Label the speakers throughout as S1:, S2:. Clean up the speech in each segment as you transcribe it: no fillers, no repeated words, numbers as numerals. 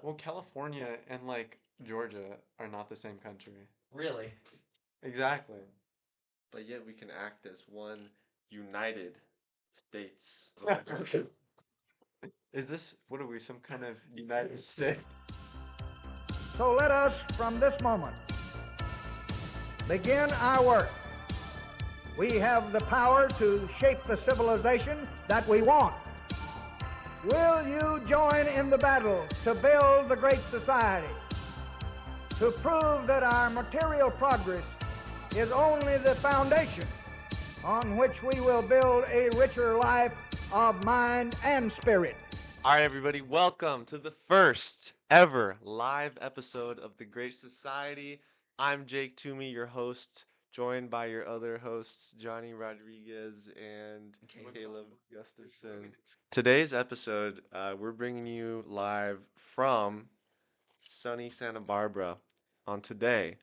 S1: Well, California and like Georgia are not the same country.
S2: Really?
S1: Exactly.
S3: But yet we can act as one United States.
S1: Is this, what are we, some kind of United States?
S4: So let us, from this moment, begin our work. We have the power to shape the civilization that we want. Will you join in the battle to build the great society, to prove that our material progress is only the foundation on which we will build a richer life of mind and spirit?
S3: All right, everybody, welcome to the first ever live episode of The Great Society. I'm Jake Toomey, your host, joined by your other hosts, Johnny Rodriguez and Caleb Gustafson. Today's episode, we're bringing you live from sunny Santa Barbara on today.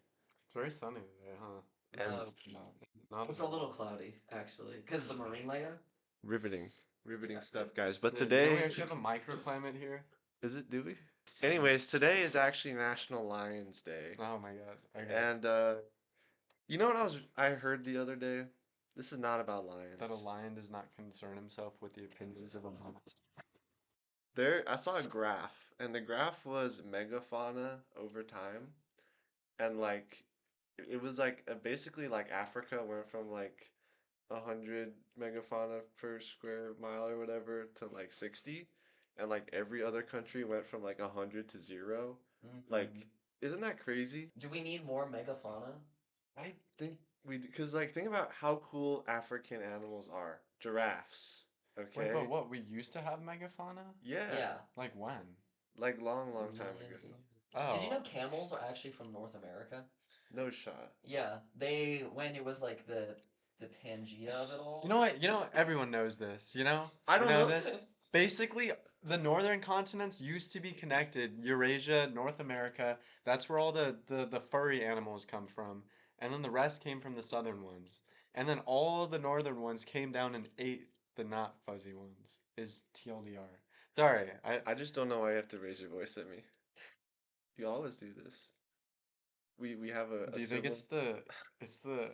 S1: It's very sunny today, huh?
S3: And
S2: No, it's not.
S1: Not
S2: It's a little cloudy, actually, because the marine layer.
S3: riveting stuff, guys. But
S1: Don't we
S3: today,
S1: actually have a microclimate here?
S3: is it, do we? Anyways, today is actually National Lions Day.
S1: Oh my god. Okay.
S3: And you know what I heard the other day? This is not about lions.
S1: That a lion does not concern himself with the opinions of a mouse.
S3: I saw a graph, and the graph was megafauna over time, and like it was like basically like Africa went from like 100 megafauna per square mile or whatever to like 60, and like every other country went from like 100 to 0. Like, isn't that crazy?
S2: Do we need more megafauna?
S3: I think because like think about how cool African animals are. Giraffes,
S1: Wait,
S3: okay?
S1: but what? We used to have megafauna?
S3: Yeah,
S2: Yeah.
S1: Like when?
S3: like long time
S2: Millions
S3: ago.
S2: of-
S1: Oh.
S2: Did you know camels are actually from North America?
S3: No shot.
S2: Yeah, when it was like the Pangea of it all.
S1: You know what? Everyone knows this, you know?
S3: I don't know.
S1: this? Basically, the northern continents used to be connected. Eurasia, North America, that's where all the furry animals come from. And then the rest came from the southern ones. And then all of the northern ones came down and ate the not fuzzy ones, is TLDR. Sorry,
S3: I just don't know why you have to raise your voice at me. You always do this. We have a
S1: do you think
S3: sibling.
S1: it's the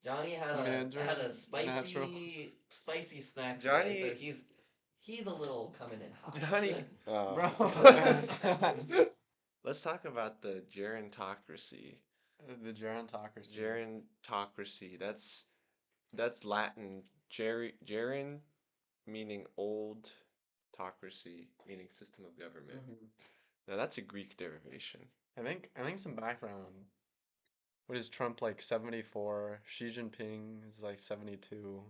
S2: Johnny had
S1: Mandarin
S2: a
S1: natural?
S2: spicy snack
S3: Johnny-
S2: today, so he's a little coming in hot.
S3: Johnny.
S1: Bro.
S3: Let's talk about the gerontocracy.
S1: The gerontocracy.
S3: Gerontocracy. That's Latin. Geron meaning old, tocracy meaning system of government. Now that's a Greek derivation.
S1: I think some background. What is Trump like 74? Xi Jinping is like 72.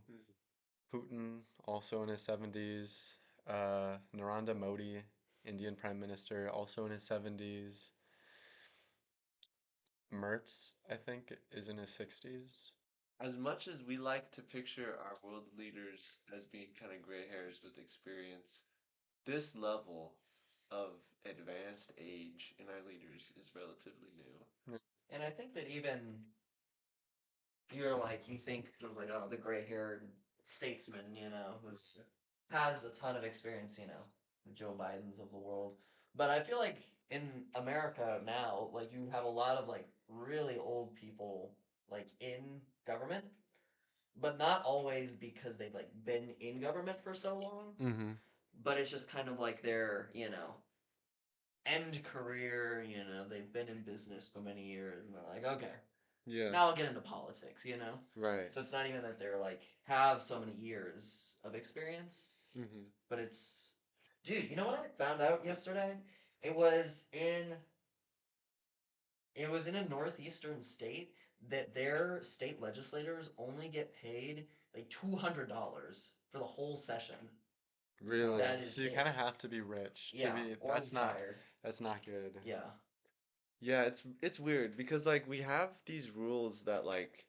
S1: Putin also in his 70s. Narendra Modi, Indian Prime Minister, also in his 70s. Mertz, I think, is in his 60s.
S3: As much as we like to picture our world leaders as being kind of gray hairs with experience, this level of advanced age in our leaders is relatively new.
S2: And I think that even you think was like, oh, the gray haired statesman, who's has a ton of experience, the Joe Bidens of the world. But I feel like in America now, like you have a lot of like really old people like in government, but not always because they've like been in government for so long.
S3: Mm-hmm.
S2: But it's just kind of like their, end career, they've been in business for many years and they're like, okay,
S3: Yeah.
S2: now I'll get into politics,
S3: Right.
S2: So it's not even that they're like have so many years of experience,
S3: Mm-hmm.
S2: but it's dude, you know what I found out yesterday? It was in a northeastern state that their state legislators only get paid like $200 for the whole session.
S3: Really?
S2: That is
S1: So you
S2: it.
S1: kind of have to be rich
S2: Yeah,
S1: to be.
S2: or retired.
S1: That's not good.
S2: Yeah.
S3: Yeah, it's weird because like we have these rules that like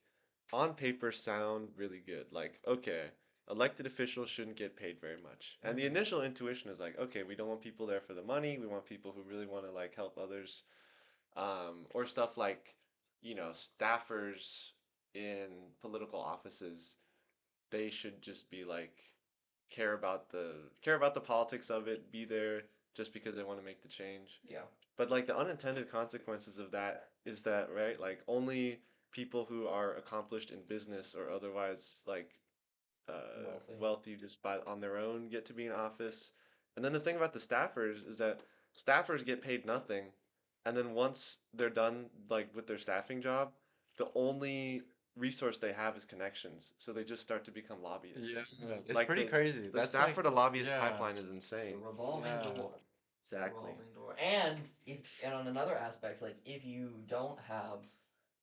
S3: on paper sound really good. Like, okay, elected officials shouldn't get paid very much. And the initial intuition is like, okay, we don't want people there for the money. We want people who really want to like help others. Or stuff like, staffers in political offices, they should just be like care about the politics of it, be there, just because they want to make the change.
S2: Yeah.
S3: But like the unintended consequences of that is that, right? Like only people who are accomplished in business or otherwise like
S2: Wealthy.
S3: wealthy just by on their own get to be in office. And then the thing about the staffers is that staffers get paid nothing, and then once they're done like with their staffing job, the only resource they have is connections. So they just start to become
S1: Yeah,
S3: lobbyists.
S1: it's
S3: Like
S1: pretty crazy.
S3: the
S1: That's
S3: Stafford
S1: like,
S3: to lobbyist
S1: yeah,
S3: pipeline is
S2: The
S3: insane.
S2: revolving
S1: yeah.
S2: door.
S3: Exactly.
S2: Revolving door. And on another aspect, like if you don't have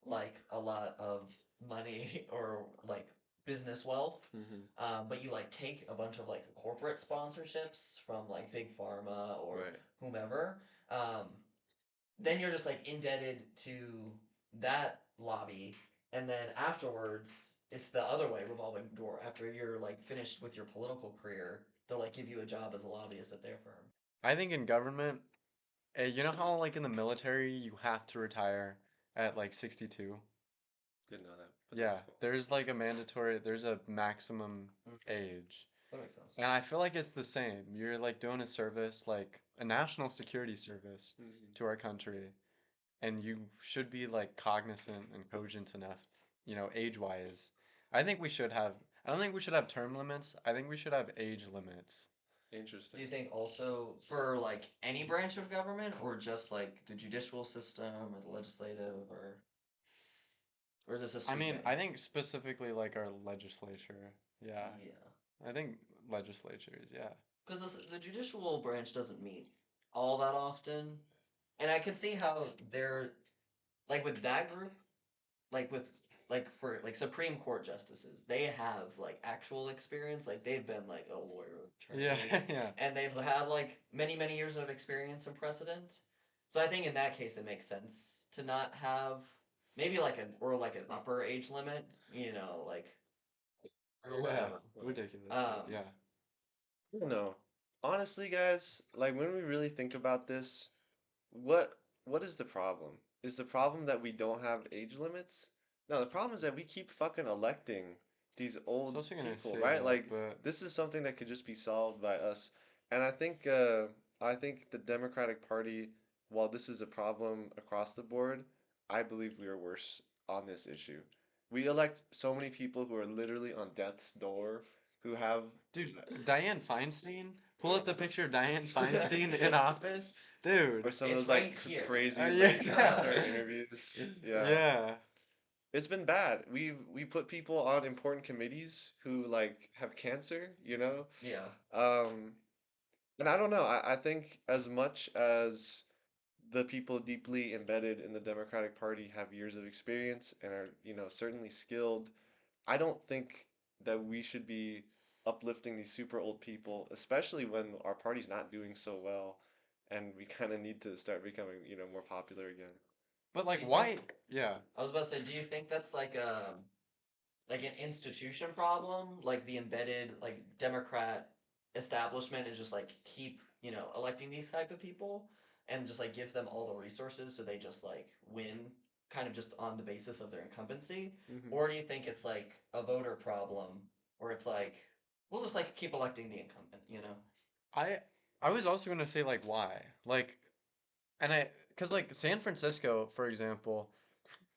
S2: like a lot of money or like business wealth,
S3: Mm-hmm.
S2: but you like take a bunch of like corporate sponsorships from like big pharma or
S3: Right.
S2: whomever, um, then you're just like indebted to that lobby, and then afterwards it's the other way, revolving door. After you're like finished with your political career, they'll like give you a job as a lobbyist at their firm.
S1: I think in government, you know how like in the military you have to retire at like 62?
S3: Didn't know that, but
S1: Yeah,
S3: that's cool.
S1: there's a maximum age.
S2: That makes sense.
S1: And I feel like it's the same. You're like doing a service, like a national security service
S3: Mhm.
S1: to our country, and you should be like cognizant and cogent enough, age-wise. I think we should have, I don't think we should have term limits. I think we should have age limits.
S2: Do
S3: Interesting.
S2: you think also for like any branch of government, or just like the judicial system or the legislative, or is this a
S1: I mean,
S2: sweeping?
S1: I think specifically like our legislature. Yeah.
S2: Yeah,
S1: I think legislatures, yeah.
S2: because the judicial branch doesn't meet all that often, and I can see how they're like with that group, like with like for like Supreme Court justices, they have like actual experience, like they've been like a lawyer,
S1: Yeah,
S2: attorney,
S1: yeah.
S2: and they've had like many years of experience and precedent. So I think in that case it makes sense to not have maybe like an upper age limit, like or
S1: Yeah.
S2: whatever.
S1: Ridiculous, but
S2: Um,
S1: yeah.
S3: I don't know. Honestly, guys, like when we really think about this, what what is the problem? Is the problem that we don't have age limits? No, the problem is that we keep fucking electing these
S1: I was
S3: old
S1: also gonna
S3: people,
S1: say
S3: right?
S1: that,
S3: Like
S1: but
S3: this is something that could just be solved by us. And I think the Democratic Party, while this is a problem across the board, I believe we are worse on this issue. We elect so many people who are literally on death's door, who have
S1: dude, Dianne Feinstein, pull up the picture of Dianne Feinstein in office, dude.
S3: or some of
S2: it's
S3: those like
S2: right here.
S3: crazy
S1: Yeah.
S3: like after interviews. Yeah.
S1: Yeah.
S3: It's been bad. We put people on important committees who like have cancer, you know?
S2: Yeah.
S3: Um and I don't know. I think as much as the people deeply embedded in the Democratic Party have years of experience and are, certainly skilled, I don't think that we should be uplifting these super old people, especially when our party's not doing so well and we kind of need to start becoming, more popular again.
S1: But
S2: Do
S1: like,
S2: you
S1: why?
S2: think?
S1: Yeah.
S2: I was about to say, do you think that's like an institution problem, like the embedded like Democrat establishment is just like keep electing these type of people and just like gives them all the resources so they just like win kind of just on the basis of their incumbency,
S3: Hmm.
S2: or do you think it's like a voter problem where it's like we'll just like keep electing the incumbent.
S1: I I was also gonna say like why? Like, and cause like San Francisco, for example,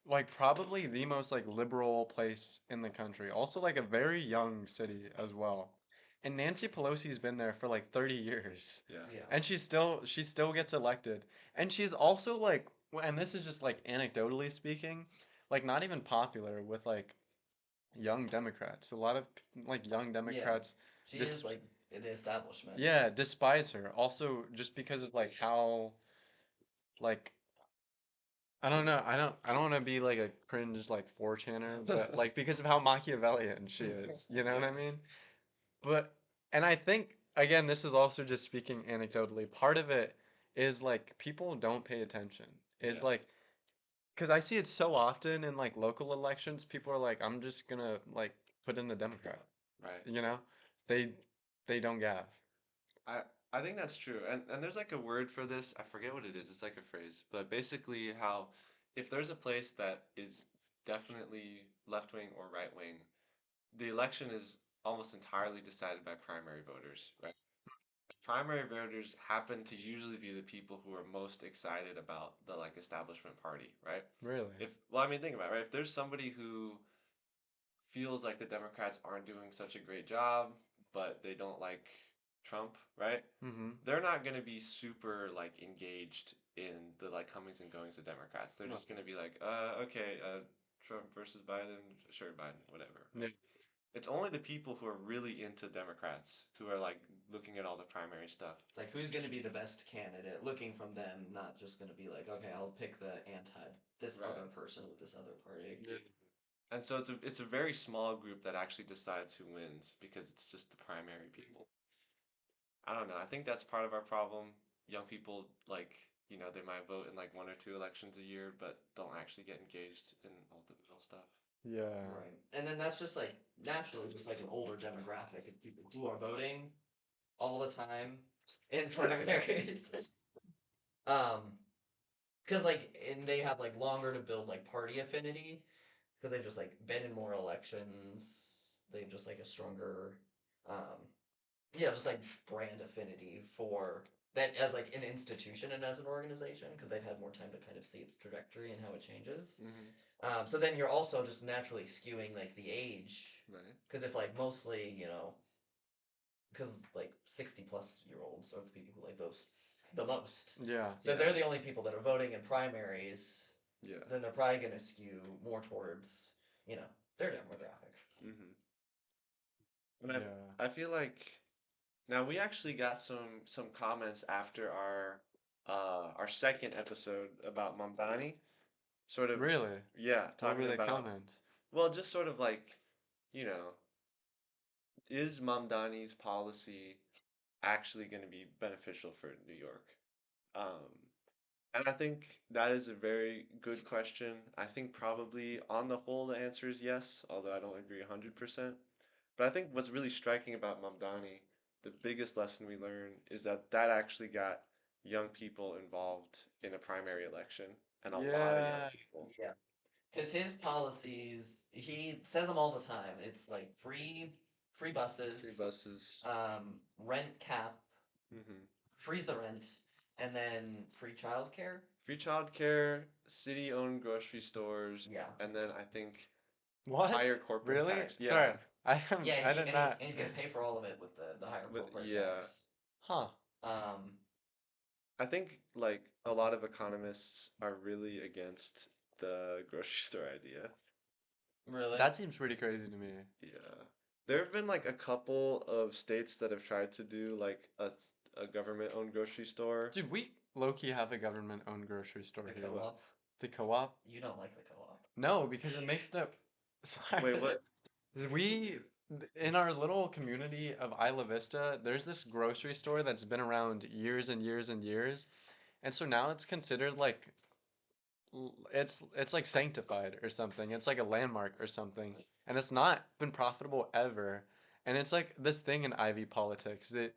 S1: like probably the most like liberal place in the country. Also like a very young city as well. And Nancy Pelosi's been there for like 30 years.
S3: Yeah.
S2: Yeah.
S1: And she still gets elected. And she's also like and this is just like anecdotally speaking, like not even popular with like young Democrats. A lot of like young
S2: Yeah.
S1: Democrats
S2: She is
S1: just
S2: like the establishment.
S1: yeah, despise her. Also just because of like how like I don't know. I don't want to be like a cringe like 4chaner, but like because of how Machiavellian she is. You know what I
S3: Yes.
S1: mean? But and I think again this is also just speaking anecdotally. Part of it is like people don't pay attention. Is
S3: Yeah.
S1: like because I see it so often in like local elections, people are like I'm just gonna like put in the Democrat.
S3: Right.
S1: You know? They they don't gaff.
S3: I I think that's true. And there's like a word for this. I forget what it is. It's like a phrase. But basically how if there's a place that is definitely left wing or right wing, the election is almost entirely decided by primary voters, right? primary voters happen to usually be the people who are most excited about the like establishment party, right?
S1: Really?
S3: Well, I mean, think about it, right? If there's somebody who feels like the Democrats aren't doing such a great job, but they don't like Trump, right?
S1: Mm-hmm.
S3: They're not going to be super like engaged in the like comings and goings of Democrats. They're
S1: No.
S3: just going to be like, okay, Trump versus Biden, sure, Biden, whatever.
S1: Yeah.
S3: It's only the people who are really into Democrats who are like looking at all the primary stuff.
S2: It's like who's gonna be the best candidate? Looking from them, not just gonna be like, okay, I'll pick the this
S3: Right.
S2: other person with this other party.
S3: And so it's a very small group that actually decides who wins because it's just the primary people. I don't know. I think that's part of our problem. Young people like, they might vote in like one or two elections a year, but don't actually get engaged in all the real stuff.
S1: Yeah.
S2: Right. And then that's just like naturally just like an older demographic of people who are voting all the time in primaries. Because like and they have like longer to build like party affinity because they've just like been in more elections. They've just like a stronger, um, yeah, just like brand affinity for that as like an institution and as an organization because they've had more time to kind of see its trajectory and how it changes.
S3: Mm-hmm.
S2: So then you're also just naturally skewing like the age
S3: Right.
S2: because if like mostly because like 60+ year olds are the people who like vote the most.
S1: Yeah.
S2: So if they're the only people that are voting in primaries,
S3: Yeah.
S2: then they're probably going to skew more towards their demographic.
S3: Mm-hmm. And
S1: Yeah.
S3: I feel like now we actually got some comments after our second episode about Mamdani, sort of
S1: Really?
S3: yeah,
S1: What were
S3: talking
S1: the
S3: about
S1: comments?
S3: well, just sort of like, you know, is Mamdani's policy actually going to be beneficial for New York? Um, and I think that is a very good question. I think probably on the whole the answer is yes, although I don't agree 100%. But I think what's really striking about Mamdani, the biggest lesson we learn is that that actually got young people involved in a primary election, and a lot of young
S1: Yeah.
S3: people.
S2: Yeah. Because his policies, he says them all the time. It's like free
S3: Free
S2: buses,
S3: buses.
S2: rent cap,
S3: Hmm.
S2: freeze the rent, and then free childcare.
S3: Free childcare, city-owned grocery stores,
S2: Yeah.
S3: and then I think
S1: What?
S3: higher corporate
S1: Really?
S3: tax. Yeah,
S1: Sorry. I did not.
S2: And he's gonna pay for all of it with the higher
S3: but
S2: corporate
S3: yeah,
S2: tax.
S1: Huh.
S3: I think like a lot of economists are really against the grocery store idea.
S2: Really?
S1: That seems pretty crazy to me.
S3: Yeah. There have been like a couple of states that have tried to do like a government-owned grocery store.
S1: Dude, we low-key have a government-owned grocery store
S2: The
S1: here.
S2: co-op.
S1: The co-op?
S2: You don't like the co-op.
S1: No, because it makes no.
S3: Wait, what?
S1: We in our little community of Isla Vista, there's this grocery store that's been around years and years and years, and so now it's considered like it's like sanctified or something. It's like a landmark or something, and it's not been profitable ever. And it's like this thing in Ivy politics that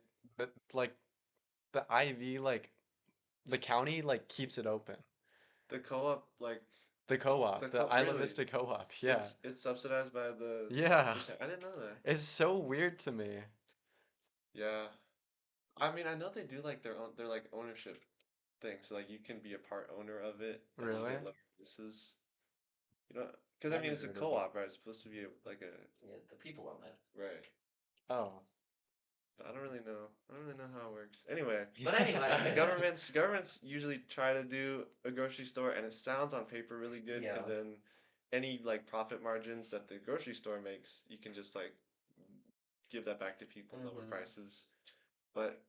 S1: like the Ivy like the county like keeps it open.
S3: The co-op like
S1: The co-op, the Isla
S3: really?
S1: Vista co-op. Yeah.
S3: It's subsidized by the
S1: Yeah.
S3: I didn't know that.
S1: It's so weird to me.
S3: Yeah. I mean, I know they do like their like ownership thing, so like you can be a part owner of it and you
S1: Really?
S3: get lower prices. You know, because I
S1: I
S3: mean
S1: never
S3: it's a
S1: heard of
S3: co-op, right? It's supposed to be like a
S2: Yeah, the people own it.
S3: right.
S1: Oh.
S3: I don't really know. I don't really know how it works. Anyway,
S2: But anyway.
S3: governments usually try to do a grocery store, and it sounds on paper really good because
S2: Yeah.
S3: then any like profit margins that the grocery store makes, you can just like give that back to people, lower
S2: Mhm.
S3: prices. But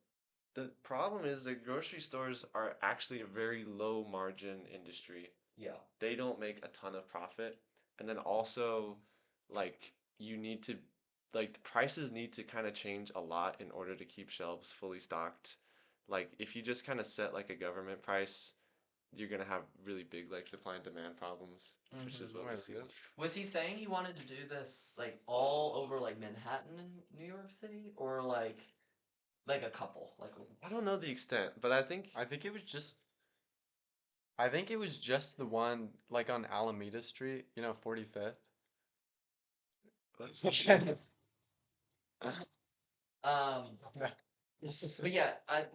S3: the problem is that grocery stores are actually a very low margin industry.
S2: Yeah.
S3: They don't make a ton of profit, and then also like you need to like the prices need to kind of change a lot in order to keep shelves fully stocked. Like if you just kind of set like a government price, you're gonna have really big like supply and demand problems, which is
S2: Mhm.
S3: what
S1: Wait,
S3: we see.
S1: really?
S2: Was he saying he wanted to do this like all over like Manhattan in New York City, or like a couple, like
S3: I don't know the extent, but I think
S1: I think it was just the one like on Alameda Street, 45th.
S2: um But yeah,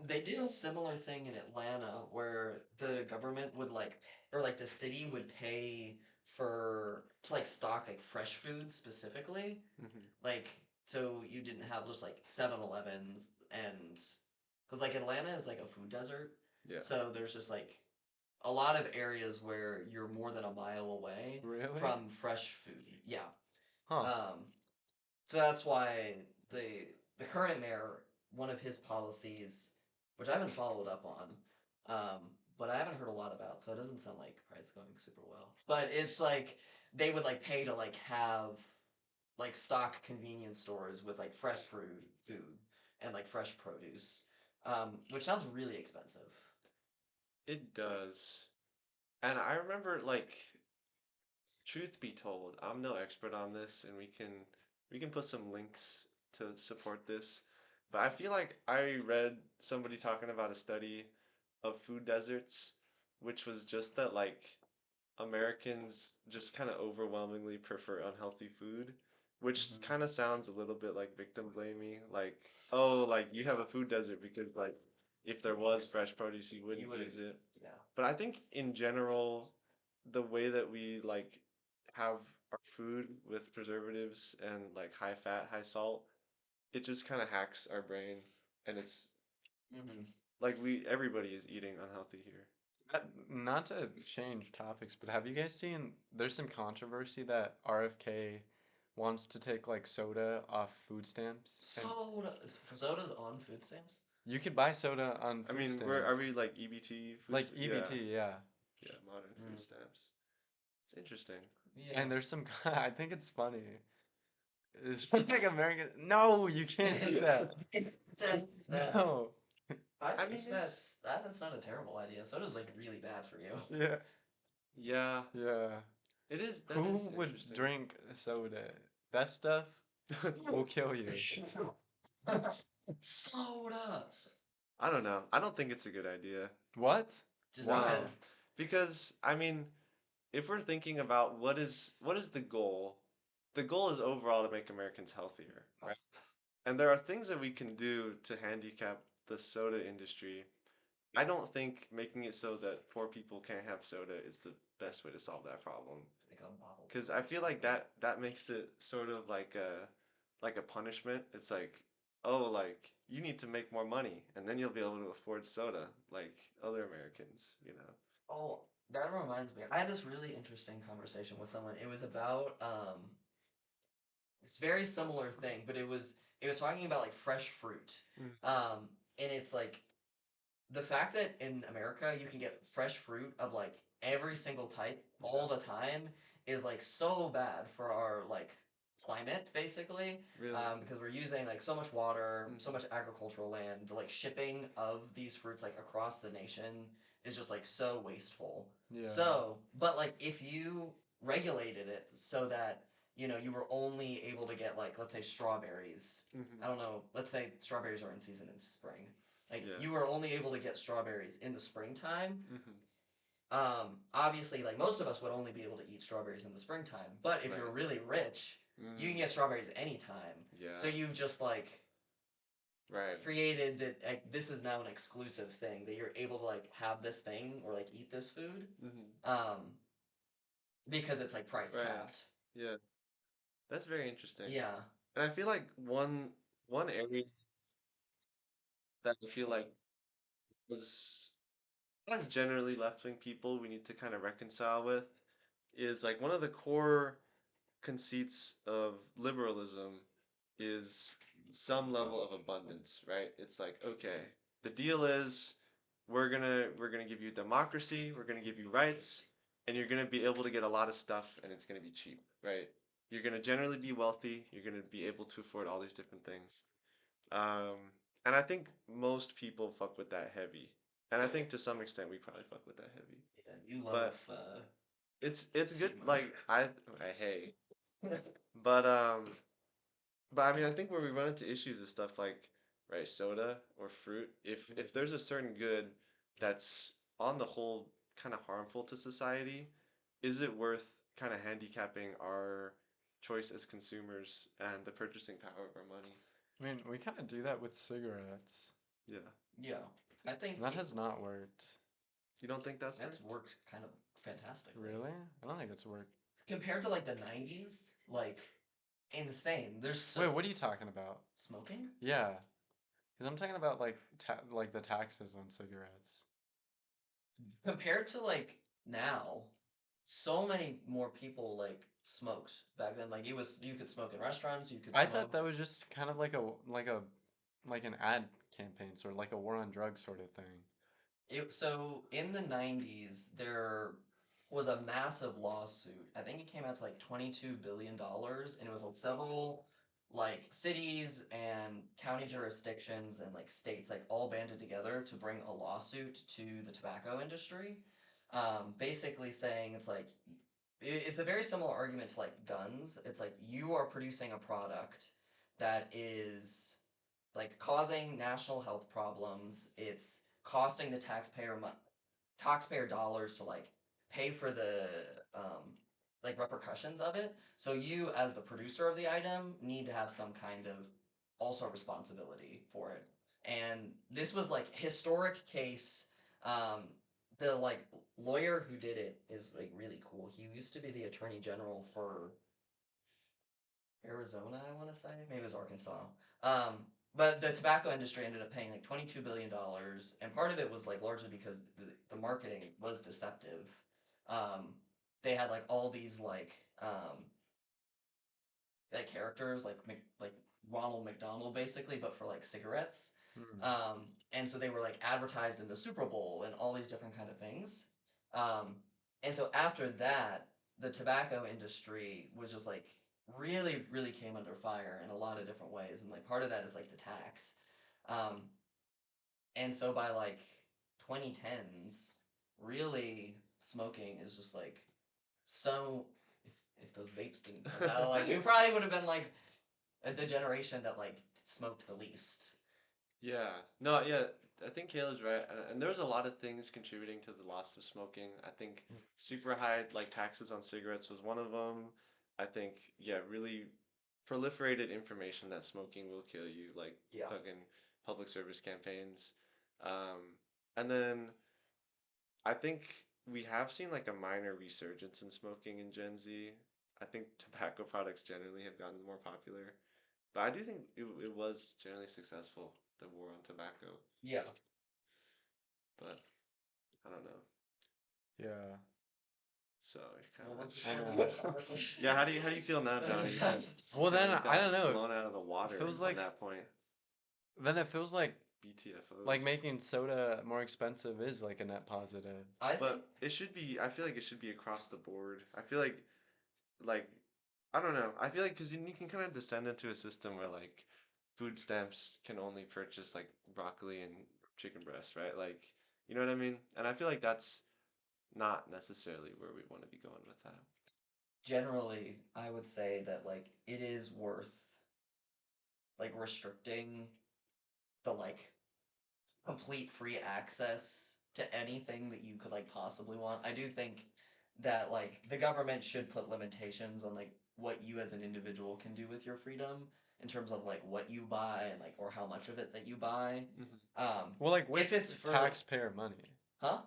S2: they did a similar thing in Atlanta where the government would like, or like the city would pay for to like stock like fresh food specifically.
S3: Mhm.
S2: Like, so you didn't have just like 7-Elevens and because like Atlanta is like a food desert.
S3: Yeah.
S2: So there's just like a lot of areas where you're more than a mile away
S1: Really?
S2: from fresh food. Yeah.
S1: Huh.
S2: So that's why the current mayor, one of his policies, which I haven't followed up on, but I haven't heard a lot about, so it doesn't sound like it's going super well. But it's like they would like pay to like have like stock convenience stores with like fresh food and like fresh produce, which sounds really expensive.
S3: It does. And I remember like truth be told, I'm no expert on this and we can put some links to support this. But I feel like I read somebody talking about a study of food deserts, which was just that like Americans just kind of overwhelmingly prefer unhealthy food, which
S2: Mhm.
S3: kind of sounds a little bit like victim blaming. Like, oh, like you have a food desert because like if there was fresh produce, you wouldn't
S2: You would,
S3: use it.
S2: yeah.
S3: But I think in general, the way that we like have our food with preservatives and like high fat, high salt, it just kind of hacks our brain, and it's
S2: Hmm.
S3: like we everybody is eating unhealthy here.
S1: Not to change topics, but have you guys seen there's some controversy that RFK wants to take like soda off food stamps and
S2: Soda's on food stamps.
S1: you could buy soda on
S3: I
S1: food
S3: mean, are
S1: stamps.
S3: we like EBT food?
S1: Like
S3: Yeah,
S1: EBT, yeah.
S3: yeah, modern food
S2: Mm.
S3: stamps. It's interesting.
S1: And
S2: Yeah.
S1: there's some I think it's funny. It's like American. No, you can't do that.
S2: That
S1: No.
S2: I
S3: I mean,
S2: think
S3: it's
S2: that's not a terrible idea. Soda's like really bad for you.
S1: Yeah.
S3: yeah,
S1: Yeah.
S3: it is. That
S1: Who
S3: is
S1: would
S3: interesting.
S1: drink soda? That stuff will kill you.
S2: Sodas.
S3: I don't know. I don't think it's a good idea.
S1: What?
S2: Just
S1: Why?
S3: No,
S2: because.
S3: because I mean, if we're thinking about what is the goal is overall to make Americans healthier, right? And there are things that we can do to handicap the soda industry. I don't think making it so that poor people can't have soda is the best way to solve that problem.
S2: Like a bottle.
S3: Because I feel like that makes it sort of like a punishment. It's like, oh, like you need to make more money, and then you'll be able to afford soda like other Americans.
S2: Oh, that reminds me. I had this really interesting conversation with someone. It was about this very similar thing, but it was talking about like fresh fruit.
S3: Mm.
S2: And it's like the fact that in America you can get fresh fruit of like every single type all the time is like so bad for our like climate basically,
S3: Really?
S2: because we're using like so much water,
S3: Mm.
S2: so much agricultural land. The like shipping of these fruits like across the nation is just like so wasteful.
S1: Yeah.
S2: So, but like if you regulated it so that you were only able to get like let's say strawberries.
S3: Mhm.
S2: I don't know. Let's say strawberries are in season in spring. Like
S3: Yeah.
S2: you were only able to get strawberries in the springtime.
S3: Mhm.
S2: Obviously, like most of us would only be able to eat strawberries in the springtime. But if you're
S3: Right.
S2: really rich, you can
S3: Mm.
S2: get strawberries anytime. So
S3: Yeah.
S2: you've just like
S3: Right.
S2: created that like this is now an exclusive thing that you're able to like have this thing or like eat this food.
S3: Mhm.
S2: Because it's like price
S3: Right.
S2: capped.
S3: Yeah. That's very interesting.
S2: Yeah.
S3: And I feel like one area that I feel like was as generally left-wing people we need to kind of reconcile with is like one of the core conceits of liberalism is some level of abundance, right? It's like, okay, the deal is we're gonna give you democracy, we're gonna give you rights, and you're gonna be able to get a lot of stuff and it's gonna be cheap, right? You're gonna generally be wealthy, you're gonna be able to afford all these different things. Um, and I think most people fuck with that heavy. And I think to some extent we probably fuck with that heavy.
S2: Yeah, you love
S3: But it's good
S2: Sigma.
S3: like I hey. But but I mean, I think where we run into issues is stuff like, right, soda or fruit. If there's a certain good that's on the whole kind of harmful to society, is it worth kind of handicapping our choice as consumers and the purchasing power of our money?
S1: I mean, we kind of do that with cigarettes.
S3: Yeah.
S2: Yeah, I think
S1: That has not worked.
S3: You don't think that's
S2: that's
S3: right?
S2: worked kind of fantastically.
S1: Really? I don't think it's worked.
S2: Compared to like the 90s, like insane. There's so
S1: Wait, what are you talking about?
S2: smoking?
S1: Yeah, because I'm talking about like like the taxes on cigarettes.
S2: Compared to like now, so many more people like smoked back then. Like it was you could smoke in restaurants, you could
S1: I
S2: smoke.
S1: thought that was just kind of like an ad campaign, sort of like a war on drugs sort of thing.
S2: So in the 90s, there was a massive lawsuit. I think it came out to like $22 billion, and it was like several like cities and county jurisdictions and like states like all banded together to bring a lawsuit to the tobacco industry. Basically saying it's like it's a very similar argument to like guns. It's like you are producing a product that is like causing national health problems. It's costing the taxpayer dollars to like pay for the like repercussions of it. So you, as the producer of the item, need to have some kind of also responsibility for it. And this was like historic case. The like lawyer who did it is like really cool. He used to be the attorney general for Arizona, I want to say. Maybe it was Arkansas. But the tobacco industry ended up paying like $22 billion, and part of it was like largely because the marketing was deceptive. Um, they had like all these like characters like Ronald McDonald basically, but for like cigarettes.
S1: Hmm.
S2: And so they were like advertised in the Super Bowl and all these different kind of things. Um, and so after that, the tobacco industry was just like really came under fire in a lot of different ways, and like part of that is like the tax. Um, and so by like 2010s, really smoking is just like so. If those vapes didn't come out, like we probably would have been like the generation that like smoked the least.
S3: Yeah. No, yeah, I think Kayla's right. And there's a lot of things contributing to the loss of smoking. I think super high like taxes on cigarettes was one of them. I think yeah, really proliferated information that smoking will kill you, like
S2: Yeah.
S3: fucking public service campaigns. Um, and then I think we have seen like a minor resurgence in smoking in Gen Z. I think tobacco products generally have gotten more popular. But I do think it was generally successful, the war on tobacco.
S2: Yeah.
S3: But I don't know.
S1: Yeah.
S3: So it kind
S2: Well,
S3: of
S2: what's
S1: I
S2: the
S1: know.
S2: conversation?
S3: yeah. How do you feel now, Johnny? You kind
S1: Well,
S3: kinda
S1: then I
S3: got
S1: don't know.
S3: blown out of the water
S1: feels
S3: on
S1: like
S3: that point.
S1: Then it feels like
S3: BTFO.
S1: making soda more expensive is like a net positive.
S2: I think
S3: But it should be. I feel like it should be across the board. I feel like I don't know. I feel like because you can kind of descend into a system where like food stamps can only purchase like broccoli and chicken breast, right? Like, you know what I mean? And I feel like that's not necessarily where we want to be going with that.
S2: generally I would say that like it is worth like restricting the like complete free access to anything that you could like possibly want. I do think that like the government should put limitations on like what you as an individual can do with your freedom in terms of like what you buy and like or how much of it that you buy.
S1: Well, like with
S2: If it's for
S1: taxpayer money,
S2: huh?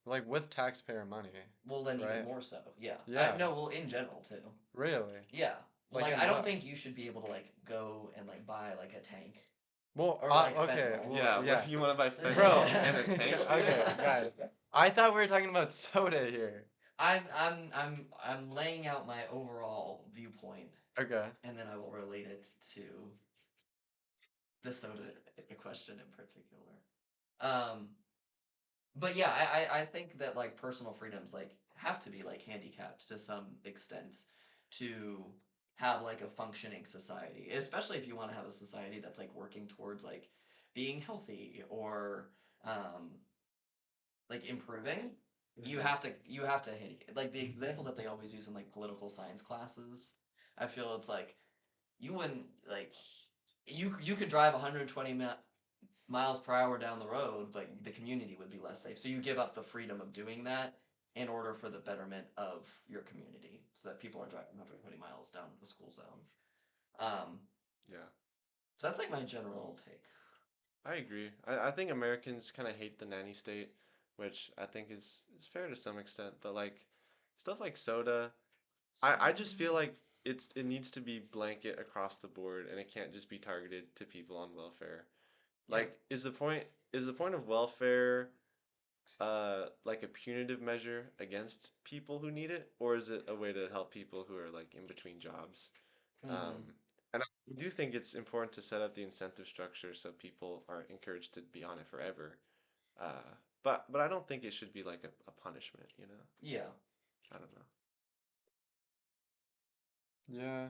S1: like with taxpayer money,
S2: Well, then even
S1: right?
S2: more so. Yeah.
S1: Yeah.
S2: No, well, in general too.
S1: Really?
S2: Yeah.
S1: Like
S2: Like
S1: in
S2: I don't
S1: what?
S2: think you should be able to like go and like buy like a tank.
S1: Well,
S2: Or, like,
S1: okay,
S2: fentanyl.
S1: well,
S3: Yeah, what
S1: yeah,
S3: if you want to buy fentanyl
S1: bro.
S3: and a tank?
S1: Okay, guys, I thought we were talking about soda here.
S2: I'm laying out my overall viewpoint,
S1: Okay.
S2: and then I will relate it to the soda question in particular. Um, but yeah, I think that like personal freedoms like have to be like handicapped to some extent to have like a functioning society, especially if you want to have a society that's like working towards like being healthy or um like improving. You have to like the example that they always use in like political science classes. I feel it's like you wouldn't like you could drive 120 miles per hour down the road, but the community would be less safe. So you give up the freedom of doing that in order for the betterment of your community, so that people are driving 120 miles down the school zone. Um,
S3: Yeah.
S2: so that's like my general take.
S3: I agree. I think Americans kind of hate the nanny state, which I think is fair to some extent. But like stuff like soda, I just feel like it needs to be blanket across the board, and it can't just be targeted to people on welfare.
S2: Yeah.
S3: Like, is the point of welfare like a punitive measure against people who need it, or is it a way to help people who are like in between jobs?
S2: Mm-hmm.
S3: And I do think it's important to set up the incentive structure so people are encouraged to be on it forever. Uh, but I don't think it should be like a punishment, you know?
S2: Yeah.
S3: I don't know.
S1: Yeah.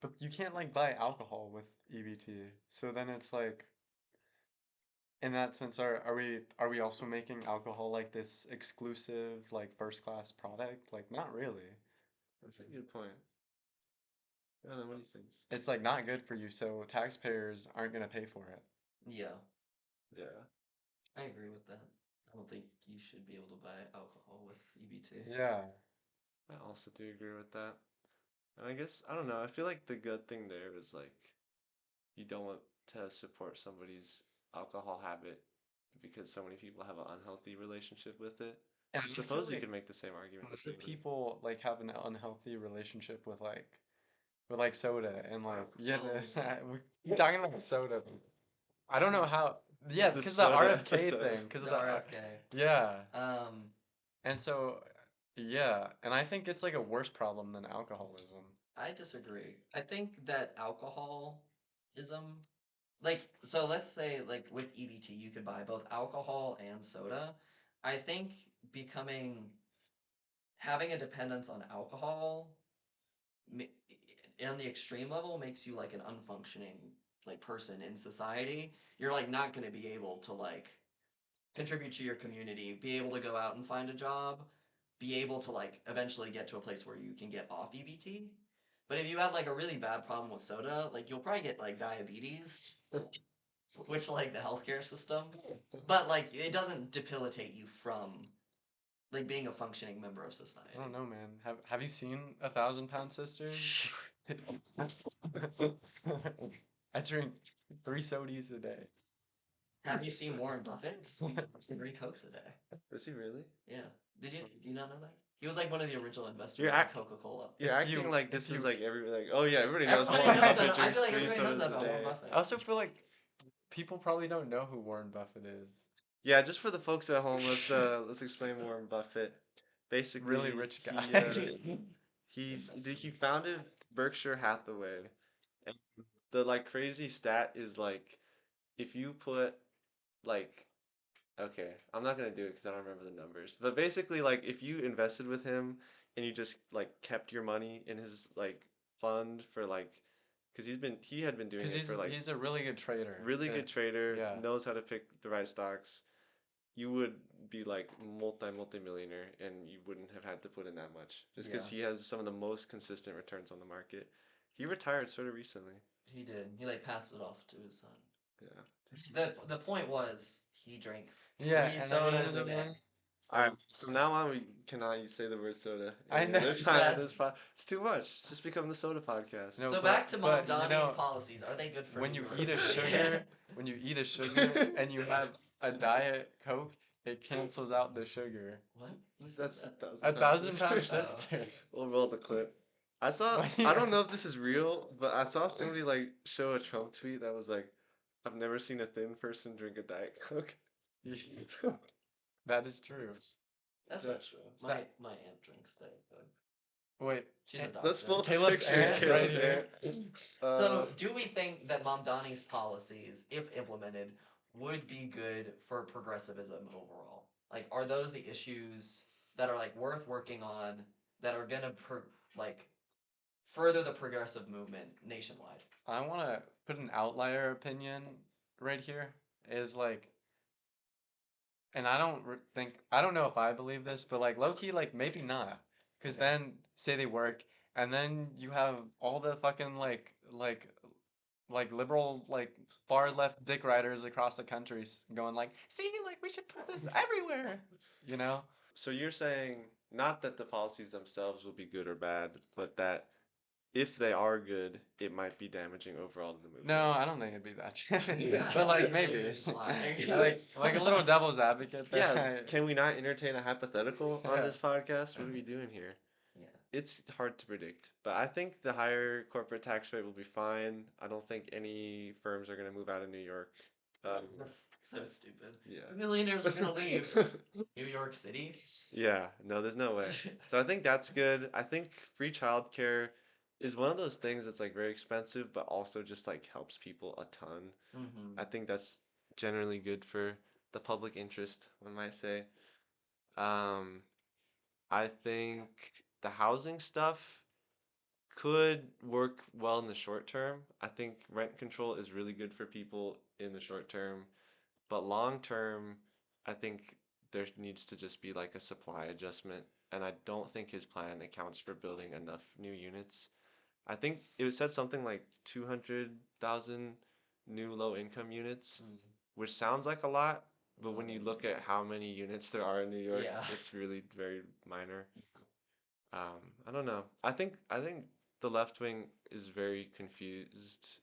S1: But you can't like buy alcohol with EBT. So then it's like in that sense are we also making alcohol like this exclusive like first class product? Like not really.
S3: That's a good point. I don't know, what do you think?
S1: It's like not good for you, so taxpayers aren't gonna pay for it.
S2: Yeah.
S3: Yeah.
S2: I agree with that. I don't think you should be able to buy alcohol with EBT.
S1: Yeah.
S3: I also do agree with that. And I guess I don't know. I feel like the good thing there is like you don't want to support somebody's alcohol habit because so many people have an unhealthy relationship with it.
S1: And
S3: I
S1: I feel
S3: suppose you
S1: like
S3: could make the same argument with
S1: most of
S3: soda.
S1: people like have an unhealthy relationship with like soda and like yeah we're talking about soda. I don't know how yeah
S3: The
S1: because the
S3: soda
S1: RFK
S3: episode.
S1: thing because
S2: The
S1: of the
S2: RFK.
S1: yeah
S2: Um,
S1: and so yeah and I think it's like a worse problem than alcoholism.
S2: I disagree. I think that alcoholism, like, so let's say, like, with EBT, you could buy both alcohol and soda. I think becoming, having a dependence on alcohol ma- on the extreme level makes you like an unfunctioning like person in society. You're like not going to be able to like contribute to your community, be able to go out and find a job, be able to like eventually get to a place where you can get off EBT. But if you had like a really bad problem with soda, like you'll probably get like diabetes, which like the healthcare system, but like it doesn't debilitate you from like being a functioning member of society.
S1: I don't know, man. Have you seen 1,000 Pound Sisters? I drink 3 sodies a day.
S2: Have you seen Warren Buffett? He drinks 3 Cokes a day.
S3: Is he really?
S2: Yeah. Do you not know that? He was like one of the original investors
S3: You're
S2: in
S3: ac-
S2: Coca Cola.
S3: You're
S1: If
S3: acting
S1: you-
S3: like
S1: if
S3: this
S1: you-
S3: is like oh yeah, everybody knows
S2: Everybody
S3: Warren
S2: knows
S3: Buffett
S2: that. I
S3: drinks
S2: feel like
S3: three
S2: everybody knows
S3: sodas
S2: that
S3: a
S2: about Warren
S3: day.
S2: Buffett.
S1: I also feel like people probably don't know who Warren Buffett is.
S3: Yeah, just for the folks at home, let's explain Warren Buffett. Basically,
S1: Really rich guy.
S3: he founded Berkshire Hathaway, and the like crazy stat is like if you put like okay, I'm not gonna do it because I don't remember the numbers, but basically like if you invested with him and you just like kept your money in his like fund for like because he had been doing
S1: Because
S3: it for like
S1: he's a really good trader.
S3: really good trader,
S1: yeah.
S3: knows how to pick the right stocks. You would be like multi-millionaire and you wouldn't have had to put in that much just because
S2: Yeah.
S3: he has some of the most consistent returns on the market. He retired sort of recently.
S2: He did. He like passed it off to his son.
S3: Yeah.
S2: The point was he drinks
S1: Yeah,
S2: 3 sodas a day.
S3: All right. From now on, we cannot say the word soda.
S1: I
S3: any
S1: know,
S3: other time on
S2: that's-
S3: this it's too much. It's just become the soda podcast.
S1: No,
S2: So
S1: but-
S2: back to Mom
S1: but, you
S2: Donnie's
S1: know,
S2: policies. Are they good for
S1: when you
S2: viewers?
S1: eat a sugar, when you eat a sugar and you have a Diet Coke, it cancels out the sugar.
S2: What? Who said
S3: That's
S2: that?
S1: 1,000 Pound
S3: sisters.
S1: Sister.
S3: We'll roll the clip. I saw.
S1: Why do you-
S3: I don't know if this is real, but I saw somebody like show a Trump tweet that was like, "I've never seen a thin person drink a Diet Coke."
S1: That is true.
S2: That's
S3: Yeah.
S2: not true.
S1: that-
S2: My aunt drinks Diet Coke.
S1: Wait,
S2: She's a
S1: And-
S2: doctor.
S3: Let's pull up a
S1: Caleb's
S3: picture.
S1: aunt
S3: Caleb's
S1: right here.
S3: aunt.
S2: So, do we think that Mom Donnie's policies, if implemented, would be good for progressivism overall? Like, are those the issues that are like worth working on that are gonna further the progressive movement nationwide?
S1: I want to put an outlier opinion right here. Is like, and I don't I don't know if I believe this, but like low key, like maybe not, because
S2: Okay.
S1: then say they work, and then you have all the fucking like liberal like far left dick riders across the country going like, see, like we should put this everywhere, you know?
S3: So you're saying not that the policies themselves will be good or bad, but that if they are good, it might be damaging overall to the movie.
S1: No, I don't think it'd be that.
S2: Yeah,
S1: But like
S2: it's like
S1: maybe.
S2: you're just lying.
S1: Like a little devil's advocate there.
S3: Yeah, can we not entertain a hypothetical on
S1: Yeah.
S3: this podcast? What are we doing here?
S2: Yeah.
S3: It's hard to predict, but I think the higher corporate tax rate will be fine. I don't think any firms are going to move out of New York.
S2: That's so stupid.
S3: Yeah.
S2: The millionaires are gonna leave New York City.
S3: Yeah, no, there's no way. So I think that's good. I think free childcare is one of those things that's like very expensive, but also just like helps people a ton.
S2: Mm-hmm.
S3: I think that's generally good for the public interest, one might say. Um, I think the housing stuff could work well in the short term. I think rent control is really good for people in the short term, but long term, I think there needs to just be like a supply adjustment. And I don't think his plan accounts for building enough new units. I think it was said something like 200,000 new low income units, which sounds like a lot, but when you look at how many units there are in New York,
S2: Yeah.
S3: it's really very minor. I don't know. I think the left wing is very confused,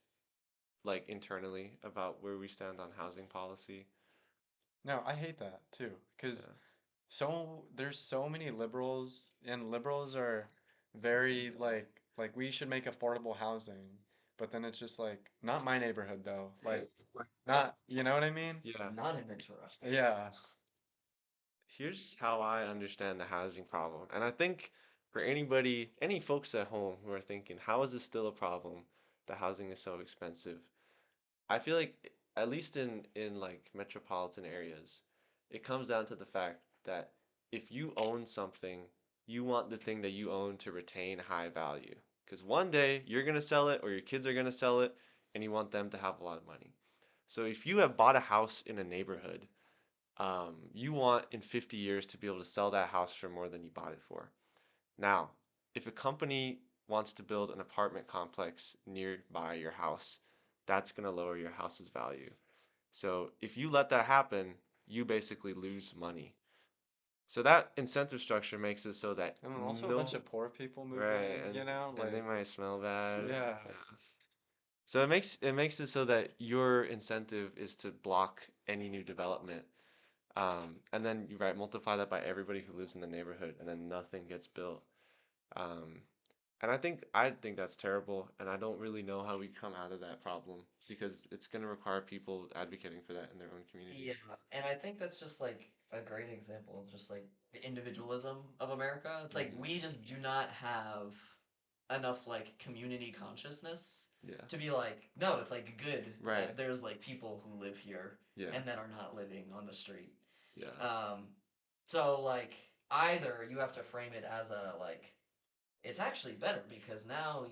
S3: like internally, about where we stand on housing policy.
S1: No, I hate that too, because
S3: Yeah.
S1: there's so many liberals, and liberals are very like we should make affordable housing, but then it's just like not my neighborhood though. Like not, you know what I mean?
S3: Yeah.
S2: Not in Ventura.
S1: Yeah.
S3: Here's how I understand the housing problem. And I think for anybody, any folks at home who are thinking, how is this still a problem? The housing is so expensive. I feel like at least in like metropolitan areas, it comes down to the fact that if you own something, you want the thing that you own to retain high value. Because one day you're gonna sell it or your kids are gonna sell it, and you want them to have a lot of money. So if you have bought a house in a neighborhood, you want in 50 years to be able to sell that house for more than you bought it for. Now, if a company wants to build an apartment complex nearby your house, that's going to lower your house's value. So if you let that happen, you basically lose money. So that incentive structure makes it so that
S1: And then also a
S3: no,
S1: bunch of poor people move
S3: right,
S1: in, you know?
S3: and they
S1: Like
S3: might smell bad.
S1: yeah.
S3: So it makes it so that your incentive is to block any new development. And then you right multiply that by everybody who lives in the neighborhood, and then nothing gets built. Um, and I think that's terrible, and I don't really know how we come out of that problem because it's going to require people advocating for that in their own
S2: Yeah,
S3: communities.
S2: and I think that's just like a great example of just like the individualism of America. It's like
S3: Mhm.
S2: we just do not have enough like community consciousness
S3: Yeah.
S2: to be like, no, it's like good
S3: Right.
S2: that there's like people who live here
S3: Yeah.
S2: and that are not living on the street.
S3: Yeah.
S2: So like either you have to frame it as a like it's actually better because now,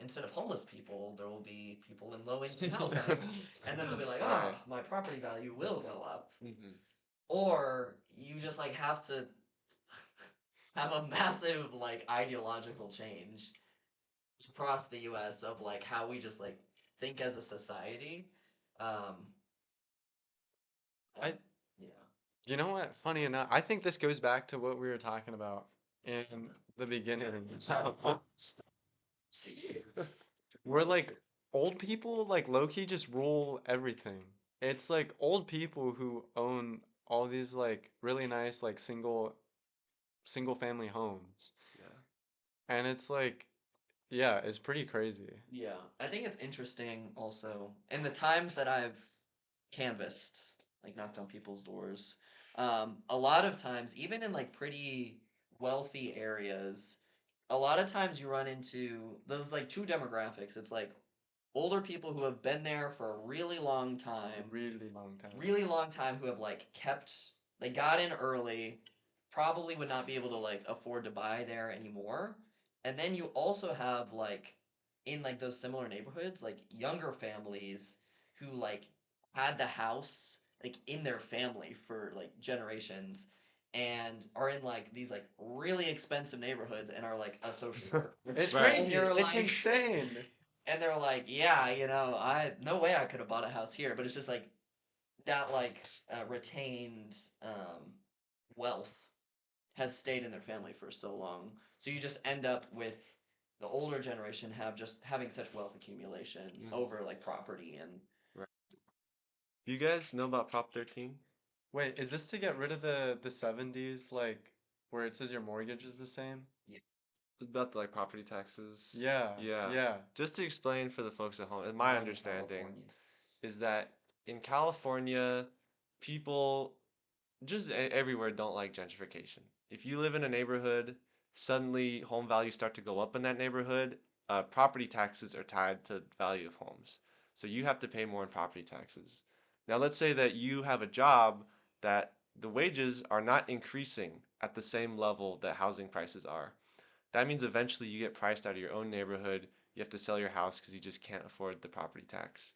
S2: instead of homeless people, there will be people in low income housing. And then they'll be like, oh,
S3: Right.
S2: my property value will go up.
S3: Mhm.
S2: Or you just like have to have a massive like ideological change across the US of like how we just like think as a society. Um
S1: I
S2: and, yeah.
S1: You know what? Funny enough, I think this goes back to what we were talking about in the beginning. We're like old people like low key just rule everything. It's like old people who own all these like really nice like single family homes.
S3: Yeah.
S1: And it's like yeah, it's pretty crazy.
S2: Yeah. I think it's interesting also in the times that I've canvassed, like knocked on people's doors. A lot of times, even in like pretty wealthy areas, a lot of times you run into those like two demographics. It's like older people who have been there for a really long time who have like they got in early, probably would not be able to like afford to buy there anymore. And then you also have like in like those similar neighborhoods, like younger families who like had the house like in their family for like generations and are in like these like really expensive neighborhoods and are like a social worker.
S1: It's
S3: Right.
S1: crazy.
S2: And you're
S1: It's
S2: like
S1: insane.
S2: and they're like, yeah, I no way I could have bought a house here, but it's just like that like retained wealth has stayed in their family for so long. So you just end up with the older generation have just having such wealth accumulation
S3: Mhm.
S2: over like property and
S3: Right. Do you guys know about Prop 13?
S1: Wait, is this to get rid of the 70s, like where it says your mortgage is the same?
S3: About the like property taxes?
S1: Yeah,
S3: Yeah.
S1: yeah.
S3: Just to explain for the folks at home, in my
S2: non
S3: understanding
S2: Californians.
S3: is that in California, people just everywhere don't like gentrification. If you live in a neighborhood, suddenly home values start to go up in that neighborhood. Property taxes are tied to value of homes, so you have to pay more in property taxes. Now, let's say that you have a job that the wages are not increasing at the same level that housing prices are. That means eventually you get priced out of your own neighborhood. You have to sell your house because you just can't afford the property tax.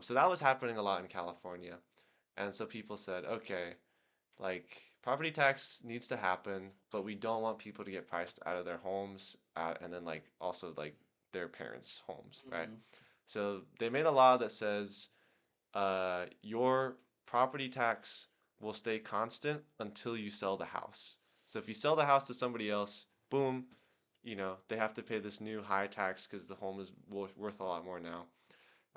S3: So that was happening a lot in California. And so people said, okay, like property tax needs to happen, but we don't want people to get priced out of their homes, and then like also like their parents' homes, right?
S2: Mhm.
S3: So they made a law that says your property tax will stay constant until you sell the house. So if you sell the house to somebody else, boom, they have to pay this new high tax because the home is worth a lot more now.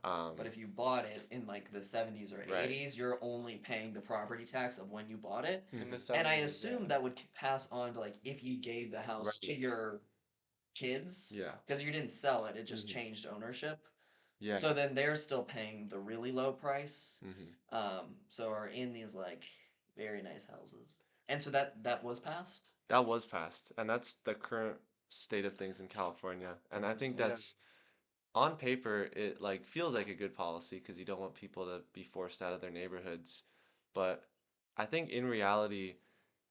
S2: But if you bought it in like the 70s or
S3: Right.
S2: 80s, you're only paying the property tax of when you bought it.
S1: In the
S3: Mhm.
S2: And I
S1: 70s,
S2: assume
S1: yeah.
S2: that would pass on to like if you gave the house to
S3: Right.
S2: your kids
S3: Yeah.
S2: because you didn't sell it, it just
S3: Mhm.
S2: changed ownership.
S3: Yeah.
S2: So then they're still paying the really low price.
S3: Hmm.
S2: So are in these like very nice houses. And so that was passed.
S3: That was passed, and that's the current state of things in California. And I think
S2: Interesting.
S1: Yeah.
S3: that's on paper, it like feels like a good policy because you don't want people to be forced out of their neighborhoods. But I think in reality,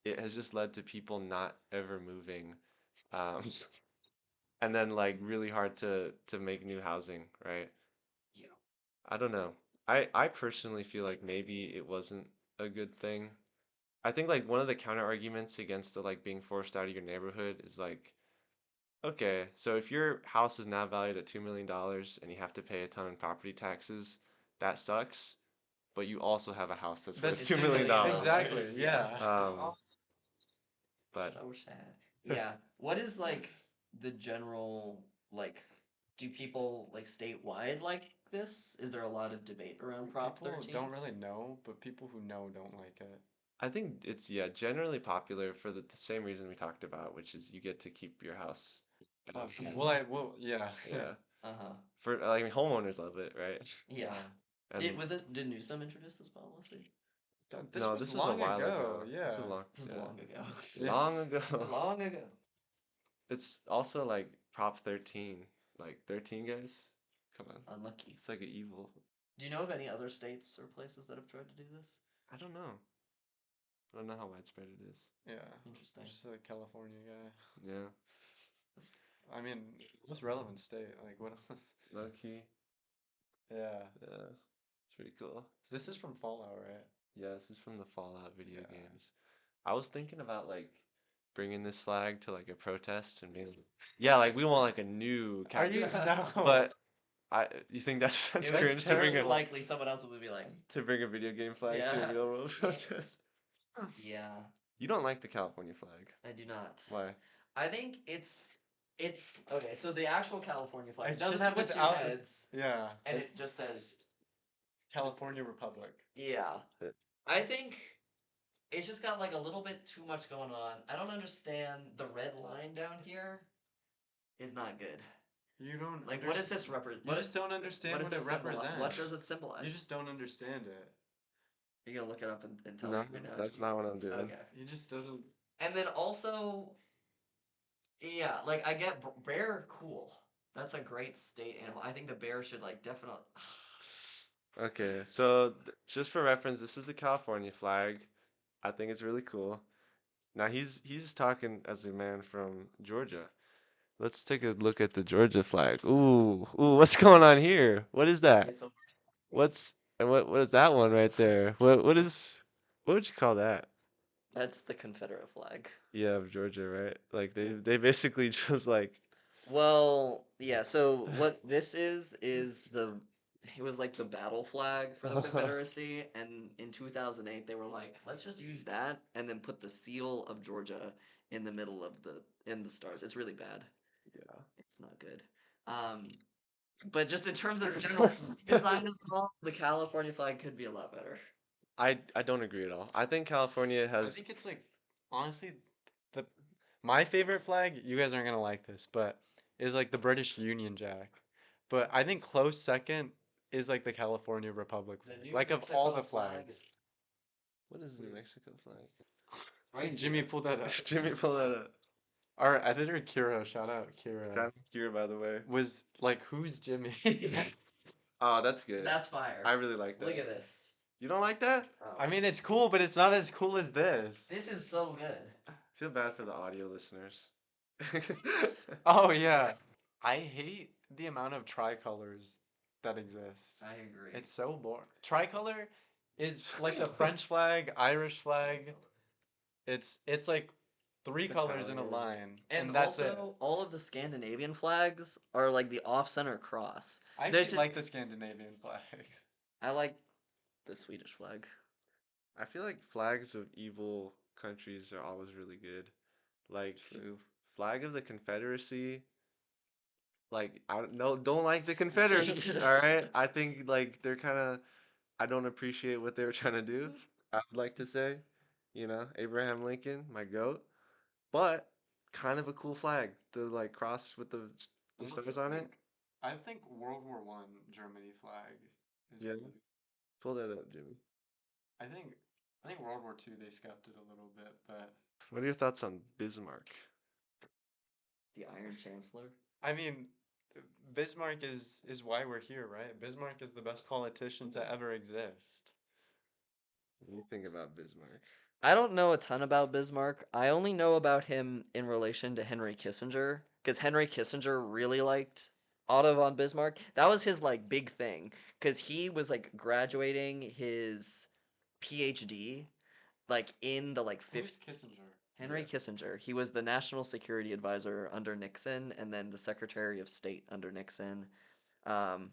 S3: it has just led to people not ever moving, um, and then like really hard to make new housing, right?
S2: Yeah.
S3: I don't know. I personally feel like maybe it wasn't a good thing. I think like one of the counter arguments against the like being forced out of your neighborhood is like, okay, so if your house is now valued at $2 million and you have to pay a ton in property taxes, that sucks. But you also have a house that's worth
S1: That's
S2: It's
S3: $2
S2: $2
S3: million.
S2: million.
S1: exactly,
S2: Yeah.
S1: yeah.
S3: But
S2: So sad. Yeah. What is like the general like do people like statewide like this? Is there a lot of debate around Prop
S1: People
S2: 13?
S1: don't really know, but people who know don't like it.
S3: I think it's yeah generally popular for the same reason we talked about, which is you get to keep your house.
S1: Okay. Well, yeah.
S3: Yeah.
S2: Uh-huh.
S3: For I mean, homeowners love it, right?
S2: Yeah.
S3: And
S2: Did Newsom introduce this policy?
S1: This
S3: no,
S1: was
S3: this was a
S1: long
S3: while
S1: ago.
S3: ago.
S1: Yeah.
S3: This was long.
S2: This is
S3: Yeah.
S2: long ago.
S1: Yeah.
S3: Long ago.
S2: Long ago.
S3: It's also like Prop 13. Like 13 guys? Come on.
S2: Unlucky.
S3: It's like an evil.
S2: Do you know of any other states or places that have tried to do this?
S3: I don't know. I don't know how widespread it is.
S1: Yeah.
S2: Interesting.
S1: Just a California guy.
S3: Yeah.
S1: I mean, most relevant state. Like, what else?
S3: Low key.
S1: Yeah.
S3: Yeah. It's pretty cool.
S1: This is from Fallout, right?
S3: Yeah, this is from the Fallout video
S1: Yeah.
S3: games. I was thinking about like bringing this flag to like a protest and being like, yeah, like we want like a new
S1: Are you? No.
S3: But you think that's
S2: It
S1: That's
S3: cringe to bring
S2: it's
S3: a
S2: likely someone else would be like,
S3: video game flag to a
S2: Yeah.
S3: real world protest?
S2: yeah,
S3: You don't like the California flag.
S2: I do not.
S3: Why?
S2: I think it's okay. So the actual California flag
S1: It's
S2: doesn't
S1: just
S2: have the two
S1: without-
S2: heads,
S1: Yeah.
S2: and it just says
S1: California Republic.
S2: yeah.
S3: Yeah.
S2: I think it's just got like a little bit too much going on. I don't understand the red line down here. Is not good.
S1: You don't
S2: Like, what does this represent?
S1: You just don't understand what,
S2: does
S1: it
S2: this symbolize?
S1: represents.
S2: What does it symbolize?
S1: You just don't understand it.
S2: You're gonna look it up and tell me
S3: No,
S2: right now.
S3: that's not what I'm doing.
S2: Okay.
S1: You just don't.
S2: And then also, yeah, like I get bear, cool. That's a great state animal. I think the bear should like definitely.
S3: Okay, so just for reference, this is the California flag. I think it's really cool. Now he's talking as a man from Georgia. Let's take a look at the Georgia flag. Ooh, what's going on here? What is that?
S2: It's a,
S3: What is that one right there? What would you call that?
S2: that's the Confederate flag.
S3: Yeah, of Georgia, right? Like they basically just like
S2: Well, yeah. So what this is it was like the battle flag for the Confederacy, and in 2008 they were like, let's just use that and then put the seal of Georgia in the middle of in the stars. It's really bad.
S3: Yeah.
S2: It's not good. But just in terms of the general design of it all, the California flag could be a lot better.
S3: I don't agree at all. I think California
S1: I
S3: has.
S1: think it's like honestly the my favorite flag, you guys aren't gonna like this, but is like the British Union Jack. But I think close second is like the California Republic
S2: The
S1: flag.
S2: New
S1: Like of all
S2: Mexico
S1: the
S2: flag
S1: flags.
S2: is
S3: What is New Mexico flag?
S2: right
S1: Jimmy
S2: here.
S1: pulled that up.
S3: Jimmy, pull that up.
S1: Our editor Kira, shout out Kira,
S3: Shout out here, by the way.
S1: was like, "Who's Jimmy?"
S3: Oh, that's good.
S2: That's fire.
S3: I really like that.
S2: Look at this.
S3: You don't like that?
S2: Oh.
S1: I mean, it's cool, but it's not as cool as this.
S2: This is so good.
S3: Feel bad for the audio listeners.
S1: Oh yeah, I hate the amount of tricolors that exist.
S2: I agree.
S1: It's so boring. Tricolor is like the French flag, Irish flag. It's like three colors in a
S3: Italian.
S1: line,
S2: and
S1: that's it.
S2: also, all of the Scandinavian flags are like the off-center cross.
S1: I
S2: there's
S1: actually
S2: a-
S1: like the Scandinavian flags.
S2: I like the Swedish flag.
S3: I feel like flags of evil countries are always really good. Like
S2: True.
S3: flag of the Confederacy. Like I don't like the Confederates. All right, I think like they're kind of. I don't appreciate what they were trying to do. I would like to say, Abraham Lincoln, my goat, but kind of a cool flag. The like cross with the stars on it.
S1: I think World War One Germany flag is
S3: Yeah.
S1: really-
S3: Pull that up, Jimmy.
S1: I think World War Two they scuffed it a little bit, but
S3: What are your thoughts on Bismarck?
S2: The Iron Chancellor.
S1: I mean, Bismarck is why we're here, right? Bismarck is the best politician to ever exist.
S3: What do you think about Bismarck?
S2: I don't know a ton about Bismarck. I only know about him in relation to Henry Kissinger, because Henry Kissinger really liked Otto von Bismarck. That was his like big thing, because he was like graduating his PhD, like in the like
S1: Who's
S2: 50.
S1: Kissinger?
S2: Henry
S3: Yeah.
S2: Kissinger. He was the national security advisor under Nixon, and then the Secretary of State under Nixon. Um,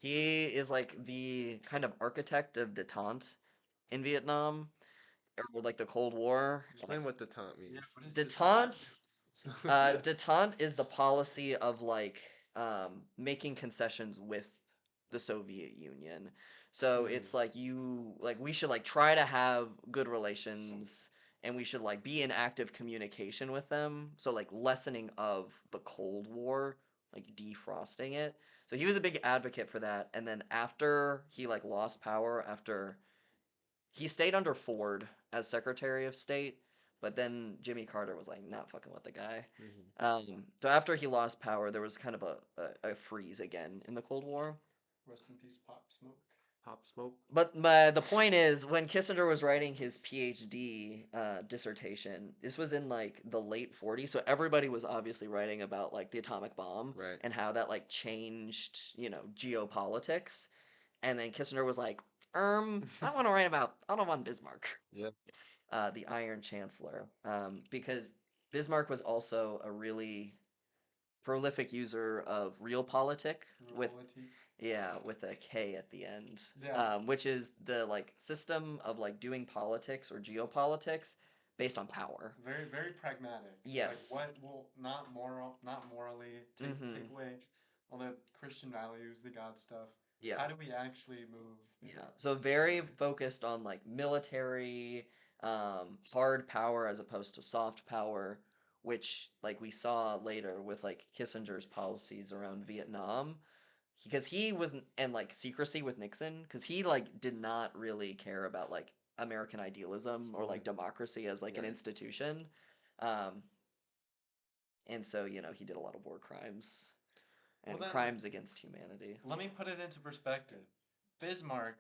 S2: he is like the kind of architect of detente in Vietnam, or like the Cold War.
S3: Explain what detente means.
S1: Yeah, what is
S2: Detente, detente is the policy of like making concessions with the Soviet Union. So it's like we should like try to have good relations, and we should like be in active communication with them. So like lessening of the Cold War, like defrosting it. So he was a big advocate for that. And then after he like lost power, after he stayed under Ford as Secretary of State, but then Jimmy Carter was like not fucking with the guy. So after he lost power, there was kind of a freeze again in the Cold War.
S1: Rest in peace, Pop Smoke.
S3: Pop smoke.
S2: But the point is, when Kissinger was writing his PhD dissertation, this was in like the late 40s, so everybody was obviously writing about like the atomic bomb
S3: Right.
S2: and how that like changed, geopolitics. And then Kissinger was like, I want to write about Otto von Bismarck,
S3: Yep.
S2: the Iron Chancellor, because Bismarck was also a really prolific user of realpolitik with with a K at the end.
S1: Yeah.
S2: Which is the like system of like doing politics or geopolitics based on power.
S1: Very, very pragmatic.
S2: Yes.
S1: Like what will not morally take
S2: Mhm.
S1: away all the Christian values, the God stuff.
S2: Yeah.
S1: How do we actually move?
S2: Yeah. So very focused on like military, hard power as opposed to soft power, which like we saw later with like Kissinger's policies around Vietnam. Because he was and like secrecy with Nixon, because he like did not really care about like American idealism or like democracy as like an
S3: Right.
S2: institution. Um, and so, he did a lot of war crimes and
S1: Well, then-
S2: crimes against humanity.
S1: Let me put it into perspective. Bismarck.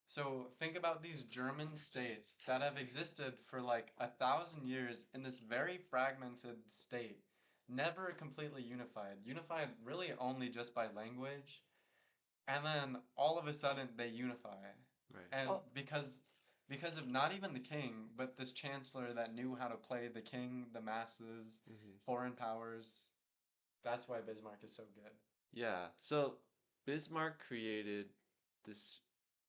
S1: So think about these German states that have existed for like 1,000 years in this very fragmented state, never completely unified. Unified really only just by language, and then all of a sudden they unify,
S3: Right.
S1: and
S2: Oh.
S1: because of not even the king, but this chancellor that knew how to play the king, the masses, foreign powers. That's why Bismarck is so good.
S3: Yeah. So Bismarck created this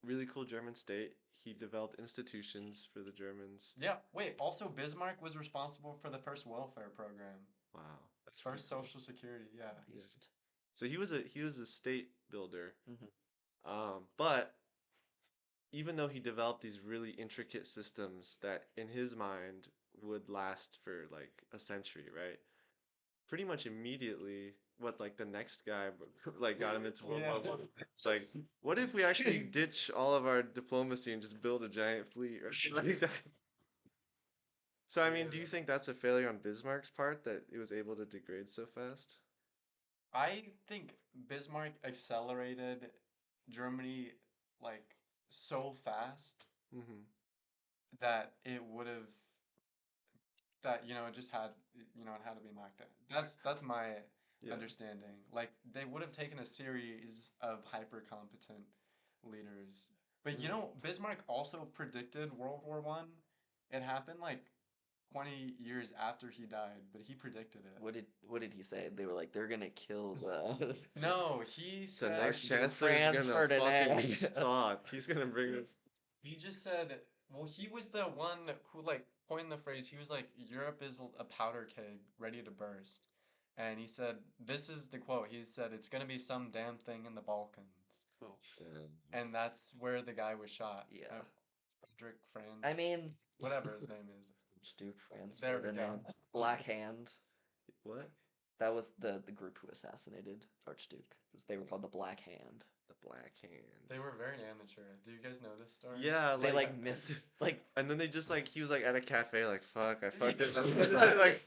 S3: really cool German state. he developed institutions for the Germans.
S1: Yeah, wait, also Bismarck was responsible for the first welfare program.
S3: Wow, that's pretty
S1: First
S3: cool.
S1: social security, yeah.
S2: Beast.
S3: So he was a state builder.
S2: Mhm.
S3: But even though he developed these really intricate systems that in his mind would last for like a century, right? Pretty much immediately, what like the next guy like got him into World
S1: Yeah.
S3: War One. It's like, what if we actually ditch all of our diplomacy and just build a giant fleet or something like that? So I mean, do you
S1: Yeah.
S3: think that's a failure on Bismarck's part that it was able to degrade so fast?
S1: I think Bismarck accelerated Germany like so fast
S3: Mm-hmm.
S1: that it would have that it just had it had to be knocked down. That's my
S3: Yeah.
S1: understanding. Like they would have taken a series of hyper competent leaders. But Bismarck also predicted World War One. It happened like 20 years after he died, but he predicted it.
S2: What did he say? They were like, they're gonna kill the
S1: No, he
S3: The
S1: said
S3: next
S2: Archduke
S3: chancellor is
S2: Franz
S3: gonna fucking
S2: Ferdinand.
S3: fuck. He's gonna bring us.
S1: he just said, well, he was the one who like coined the phrase. He was like, Europe is a powder keg ready to burst. And he said, this is the quote. He said, it's gonna be some damn thing in the Balkans. And that's where the guy was shot.
S2: Yeah.
S1: Frederick Franz.
S2: I mean,
S1: whatever his name is.
S2: Archduke Franz
S1: There we go.
S2: Ferdinand. Black Hand.
S3: What?
S2: That was the group who assassinated Archduke. They were called the Black Hand.
S3: The Black Hand.
S1: They were very amateur. Do you guys know this story?
S3: Yeah,
S2: They like missed like
S3: and then they just like he was like at a cafe like fuck I fucked it like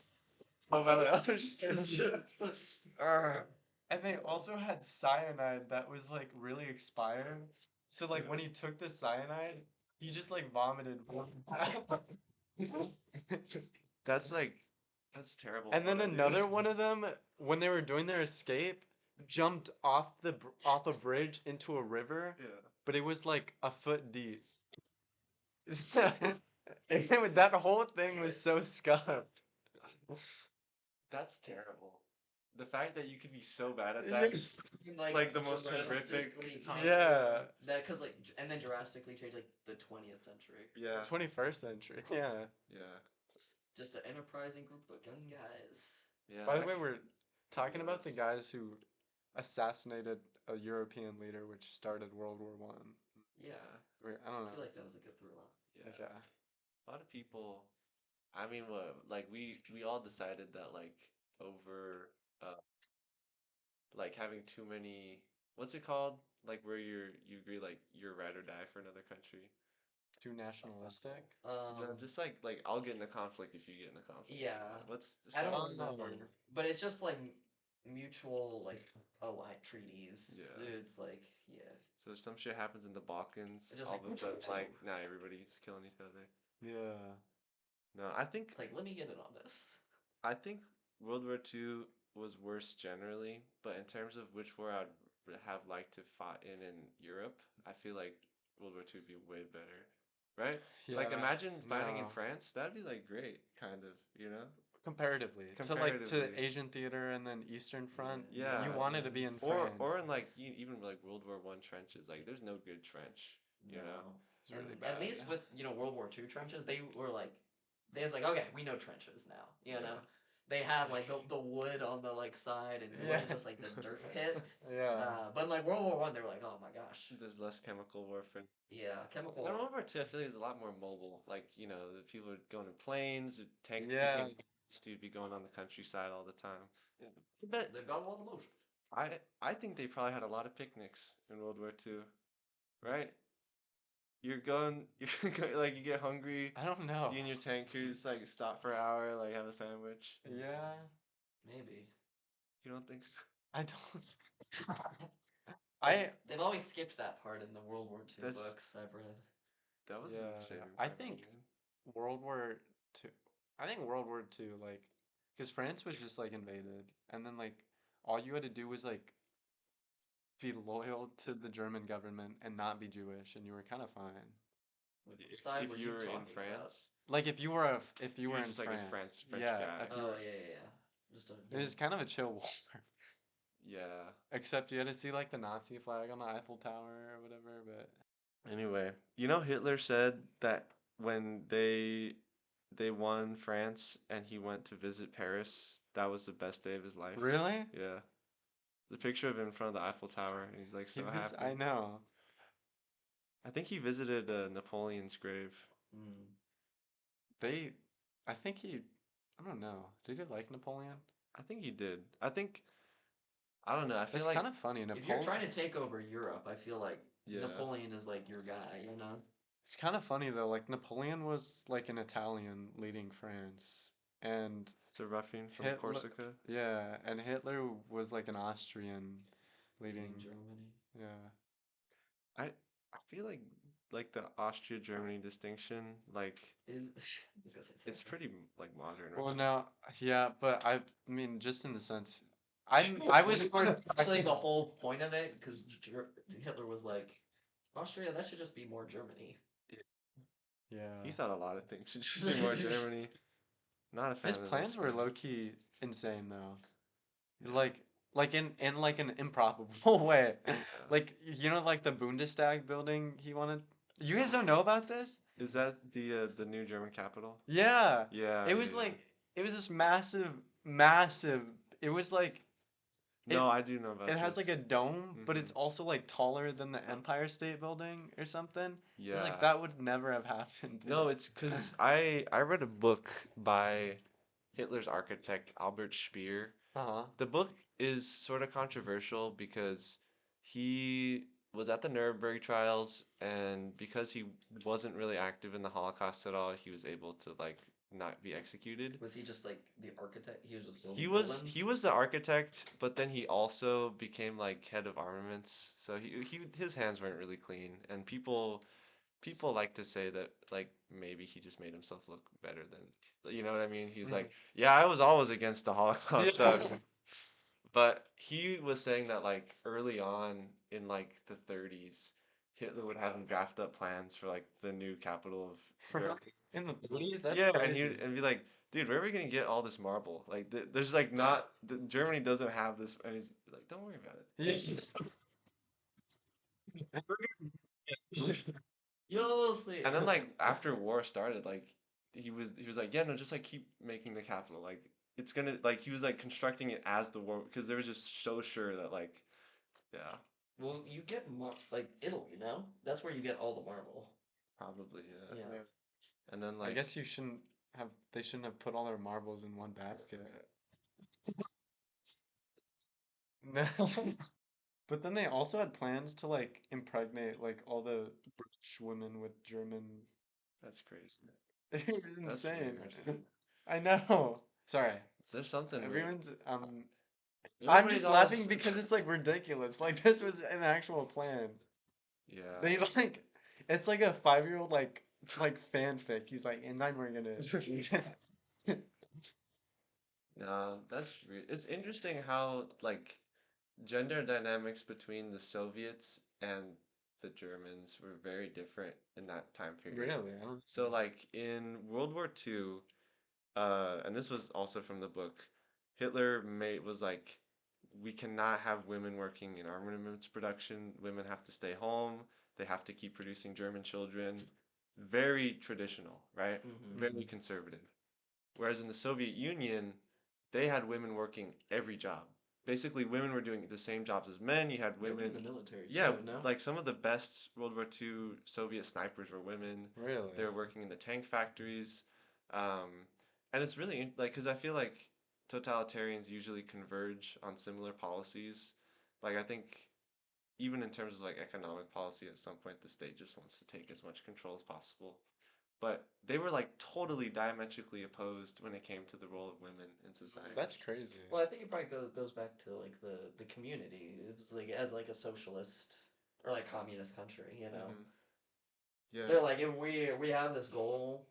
S3: oh my god.
S2: Arr.
S1: And they also had cyanide that was like really expired. So like when he took the cyanide, he just like vomited.
S3: That's like that's terrible.
S1: And then
S3: fun, dude.
S1: another one of them, when they were doing their escape, jumped off a bridge into a river,
S3: Yeah.
S1: but it was like a foot deep. And then that whole thing was so scuffed.
S3: That's terrible. The fact that you could be so bad at that. Like the most horrific
S2: drastically
S3: time.
S2: change-
S1: Yeah.
S2: That because and then drastically changed like the 20th century.
S3: Yeah.
S1: 21st century. Yeah.
S3: Yeah.
S2: Just an enterprising group of young guys.
S3: Yeah.
S1: By the
S3: that
S1: way,
S3: c-
S1: we're talking about the
S3: Yes.
S1: guys who assassinated a European leader, which started World War One.
S2: Yeah,
S1: I don't
S2: I feel
S1: know.
S2: like that was a good through line.
S3: yeah.
S1: Yeah.
S3: A lot of people. I mean, what? Like we all decided that like over like having too many. What's it called? Like where you agree like you're ride or die for another country.
S1: Too nationalistic.
S3: No, just like I'll get in a conflict if you get in a conflict.
S2: Yeah.
S3: What's
S2: I
S3: there's
S2: don't
S3: not-
S2: know, but it's just like mutual like treaties.
S3: Yeah.
S2: It's like yeah.
S3: So some shit happens in the Balkans.
S2: Just
S3: All
S2: like-
S3: of a sudden, like now everybody's killing each other.
S1: Yeah.
S3: No, I think
S2: It's like let me get in on this.
S3: I think World War II was worse generally, but in terms of which war I'd have liked to fight in Europe, I feel like World War II would be way better, right? Like
S1: Yeah,
S3: imagine fighting in
S1: no.
S3: France. That'd be like great, kind of, you know?
S1: Comparatively, to
S3: Comparatively.
S1: Asian theater and then Eastern Front.
S3: Yeah.
S1: You wanted to be in
S3: Or
S1: France.
S3: or in like even like World War One trenches. Like there's no good trench, you know?
S2: No.
S1: It's really
S2: And
S1: bad.
S2: at least with World War II trenches, they were like, they was like, okay, we know trenches now. You know,
S3: Yeah.
S2: they had like the wood on the like side, and it wasn't just like the dirt pit.
S1: Yeah.
S2: But in, like World War One, they were like, oh my gosh,
S3: There's less chemical warfare.
S2: yeah, chemical.
S3: In World War II, I feel like it's a lot more mobile. Like, the people are going in planes, tank
S1: Yeah.
S3: you'd be going on the countryside all the time.
S1: Yeah.
S3: But
S2: They've got a lot of motion.
S3: I think they probably had a lot of picnics in World War II, right? You're going, like you get hungry,
S1: I don't know.
S3: you and your tankers like stop for an hour, like have a sandwich.
S1: Yeah.
S2: Maybe.
S3: You don't think so?
S1: I don't.
S2: They've always skipped that part in the World War II
S3: That's-
S2: books I've read.
S3: That was
S1: Yeah,
S3: saving
S1: I
S3: private
S1: think-
S3: Ryan.
S1: World War Two. I think World War Two, like, because France was just like invaded, and then like all you had to do was like be loyal to the German government and not be Jewish, and you were kind of fine.
S2: Which
S3: If,
S2: side
S3: if
S2: were
S3: you were in
S2: talking about?
S3: France,
S1: Like if you were
S3: You're
S1: in
S3: just like a
S1: France,
S3: French
S1: yeah,
S3: guy.
S1: if you
S2: Oh
S1: were-
S2: yeah. Just a.
S1: it was kind of a chill war,
S3: yeah.
S1: except you had to see like the Nazi flag on the Eiffel Tower or whatever. But
S3: Anyway, you know Hitler said that when they won France and he went to visit Paris, that was the best day of his life.
S1: Really?
S3: Yeah. The picture of him in front of the Eiffel Tower, and he's like
S1: He
S3: so
S1: vis-
S3: happy.
S1: I know.
S3: I think he visited Napoleon's grave.
S2: Mm.
S1: They, I think he, I don't know. Did he like Napoleon?
S3: I think he did. I don't know. I feel
S1: It's
S3: like
S1: kind of funny.
S2: If you're
S1: Napoleon.
S2: trying to take over Europe, I feel like
S3: yeah.
S2: Napoleon is like your guy, you know?
S1: It's kind of funny though. Like Napoleon was like an Italian leading France, and
S3: It's a ruffian from
S1: Hitler,
S3: Corsica.
S1: yeah, and Hitler was like an Austrian leading.
S2: In Germany.
S1: Yeah.
S3: I feel like the Austria-Germany distinction, like
S2: Is I was gonna say the
S3: it's
S2: same thing.
S3: pretty like modern.
S1: Well,
S3: Right?
S1: now, yeah, but I mean, just in the sense, I was more
S2: Actually the whole point of it, because Hitler was like, Austria, that should just be more Germany.
S1: yeah.
S3: He thought a lot of things should just be more Germany. Not a fan
S1: His
S3: of this
S1: plans were
S3: guy.
S1: low key insane though. Like in like an improbable way. Like you know like the Bundestag building he wanted. You guys don't know about this?
S3: Is that the new German capital?
S1: Yeah.
S3: Yeah.
S1: It was
S3: yeah.
S1: like it was this massive. It was like
S3: No,
S1: it
S3: I do know about
S1: it has like
S3: this.
S1: a dome, but it's
S3: Mhm.
S1: also like taller than the Empire State Building or something. It's like
S3: Yeah.
S1: that would never have happened.
S3: No, it's because I read a book by Hitler's architect Albert Speer.
S1: Uh-huh.
S3: The book is sort of controversial because he was at the Nuremberg trials, and because he wasn't really active in the Holocaust at all, he was able to like not be executed.
S2: Was he just like the architect? He was just building
S3: He was the architect, but then he also became like head of armaments. So he his hands weren't really clean, and people like to say that like maybe he just made himself look better than you know what I mean? He was like, yeah, I was always against the Holocaust stuff. But he was saying that like early on in like the 30s, Hitler would have him draft up plans for like the new capital of Europe.
S1: In the 30s, that's
S3: Yeah,
S1: crazy.
S3: and be like, dude, where are we gonna get all this marble? Like, there's like not Germany doesn't have this, and he's like, don't worry about it.
S2: You'll see.
S3: And then like after war started, like he was like, yeah, no, just like keep making the capital. Like it's gonna like he was like constructing it as the war because they were just so sure that like yeah,
S2: Well, you get like Italy, you know? That's where you get all the marble.
S3: probably yeah.
S2: Yeah.
S3: And then
S1: I
S3: like
S1: guess they shouldn't have put all their marbles in one basket. No. But then they also had plans to like impregnate like all the British women with German.
S3: that's crazy.
S1: It was
S3: That's
S1: insane.
S3: weird.
S2: That's weird.
S1: I know. Sorry.
S3: Is there something weird?
S1: Everyone's I'm
S3: Everybody's
S1: just
S3: always-
S1: laughing because it's like ridiculous. Like this was an actual plan.
S3: yeah.
S1: They like it's like a 5-year-old like fanfic. He's like, and then we're gonna
S3: No, that's it's interesting how like gender dynamics between the Soviets and the Germans were very different in that time period.
S1: Really? I don't
S3: So like in World War II, and this was also from the book, Hitler made was like, we cannot have women working in armaments production. Women have to stay home. They have to keep producing German children. Very traditional, right?
S2: Mhm.
S3: Very conservative. Whereas in the Soviet Union, they had women working every job. Basically, women were doing the same jobs as men. You had
S2: They were in
S3: women.
S2: the military
S3: Yeah,
S2: too, no?
S3: like some of the best World War II Soviet snipers were women.
S1: Really?
S3: They were working in the tank factories. And it's really like, because I feel like totalitarians usually converge on similar policies. Like, I think even in terms of like economic policy, at some point the state just wants to take as much control as possible. But they were like totally diametrically opposed when it came to the role of women in society.
S1: That's crazy.
S2: Well, I think it probably goes back to like the community. It was like as like a socialist or like communist country, you know.
S3: Mhm. Yeah.
S2: They're like, if we have this goal,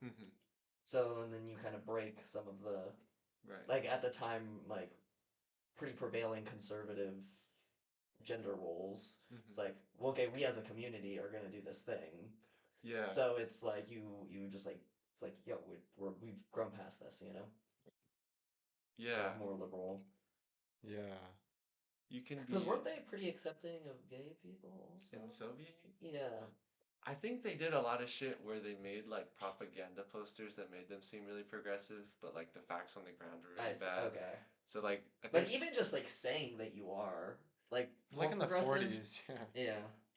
S3: Mhm.
S2: so and then you kind of break some of the
S3: Right.
S2: like at the time like pretty prevailing conservative gender roles. It's
S3: Mhm.
S2: like, well, okay, we as a community are gonna do this thing.
S3: Yeah.
S2: So it's like you just like it's like yo we've grown past this, you know.
S3: Yeah.
S2: More liberal.
S1: Yeah.
S3: You can be
S2: Because weren't they pretty accepting of gay people
S3: in the
S2: also?
S3: Soviet Union.
S2: Yeah.
S3: I think they did a lot of shit where they made like propaganda posters that made them seem really progressive, but like the facts on the ground were really bad.
S2: Okay.
S3: So like I think
S2: But even just like saying that you are like
S1: Like
S2: more
S1: in the
S2: progressive.
S1: 40s, yeah.
S2: Yeah.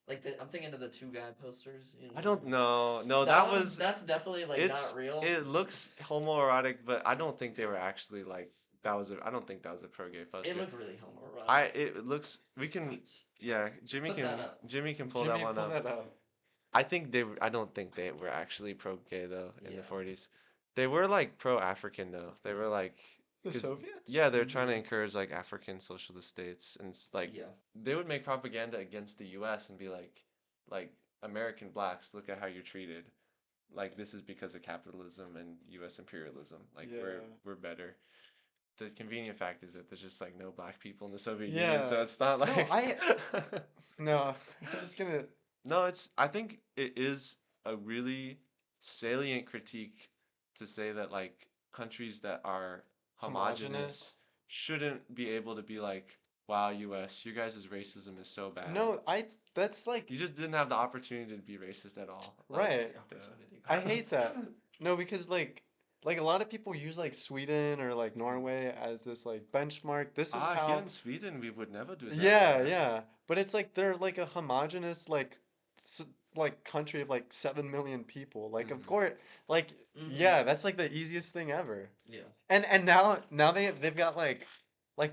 S2: Like I'm thinking of the two guy posters.
S3: I don't know. No, that was
S2: that's definitely like
S3: it's
S2: not real.
S3: it looks homoerotic, but I don't think they were actually like that was I don't think that was a pro gay poster.
S2: It looked really homoerotic.
S3: It looks we can yeah,
S2: Put that up.
S3: Jimmy can pull
S1: Jimmy,
S3: that one
S1: pull
S3: up.
S1: that up.
S3: I don't think they were actually pro gay though in the
S2: Yeah.
S3: 40s. They were like pro African though. They were like
S1: The
S3: 'cause-
S1: Soviets?
S3: yeah, they're trying to
S2: Mhm.
S3: encourage like African socialist states and it's like
S2: Yeah.
S3: they would make propaganda against the US and be like American blacks, look at how you're treated. Like this is because of capitalism and US imperialism. Like
S1: Yeah.
S3: we're better. The convenient fact is that there's just like no black people in the Soviet Union, so
S1: Yeah.
S3: it's not
S1: No,
S3: like
S1: No, I was gonna.
S3: No, it's I think it is a really salient critique to say that like countries that are homogenous
S1: Homogenous?
S3: shouldn't be able to be like, wow, US, you guys' racism is so bad.
S1: No, that's like.
S3: You just didn't have the opportunity to be racist at all. Like,
S1: Right.
S2: Opportunity
S1: I hate
S2: cost.
S1: that. No, because like a lot of people use like Sweden or like Norway as this like benchmark. This is
S3: here
S1: how.
S3: in Sweden we would never do that.
S1: Yeah, yeah. But it's like they're like a homogenous s- like country of like 7 million people. Like of
S3: Mhm.
S1: course, like
S2: Mhm.
S1: yeah, that's like the easiest thing ever.
S2: Yeah.
S1: And now they've got like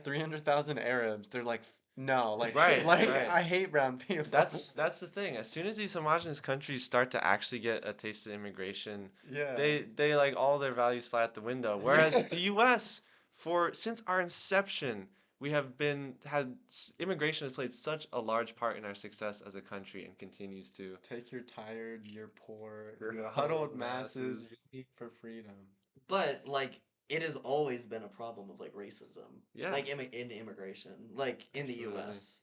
S1: 300,000 Arabs. They're like no, like
S3: Right,
S1: like
S3: right.
S1: I hate brown people.
S3: That's the thing. As soon as these homogenous countries start to actually get a taste of immigration,
S1: yeah.
S3: they like all their values fly out the window. Whereas the U.S. for since our inception, we have immigration has played such a large part in our success as a country and continues to.
S1: Take your tired, you're poor,
S3: You're
S1: you
S3: the
S1: huddled
S3: huddled
S1: masses
S3: masses.
S1: yearning for freedom.
S2: But like it has always been a problem of like racism.
S3: Yeah.
S2: Like in immigration, like in the
S3: Absolutely.
S2: U.S.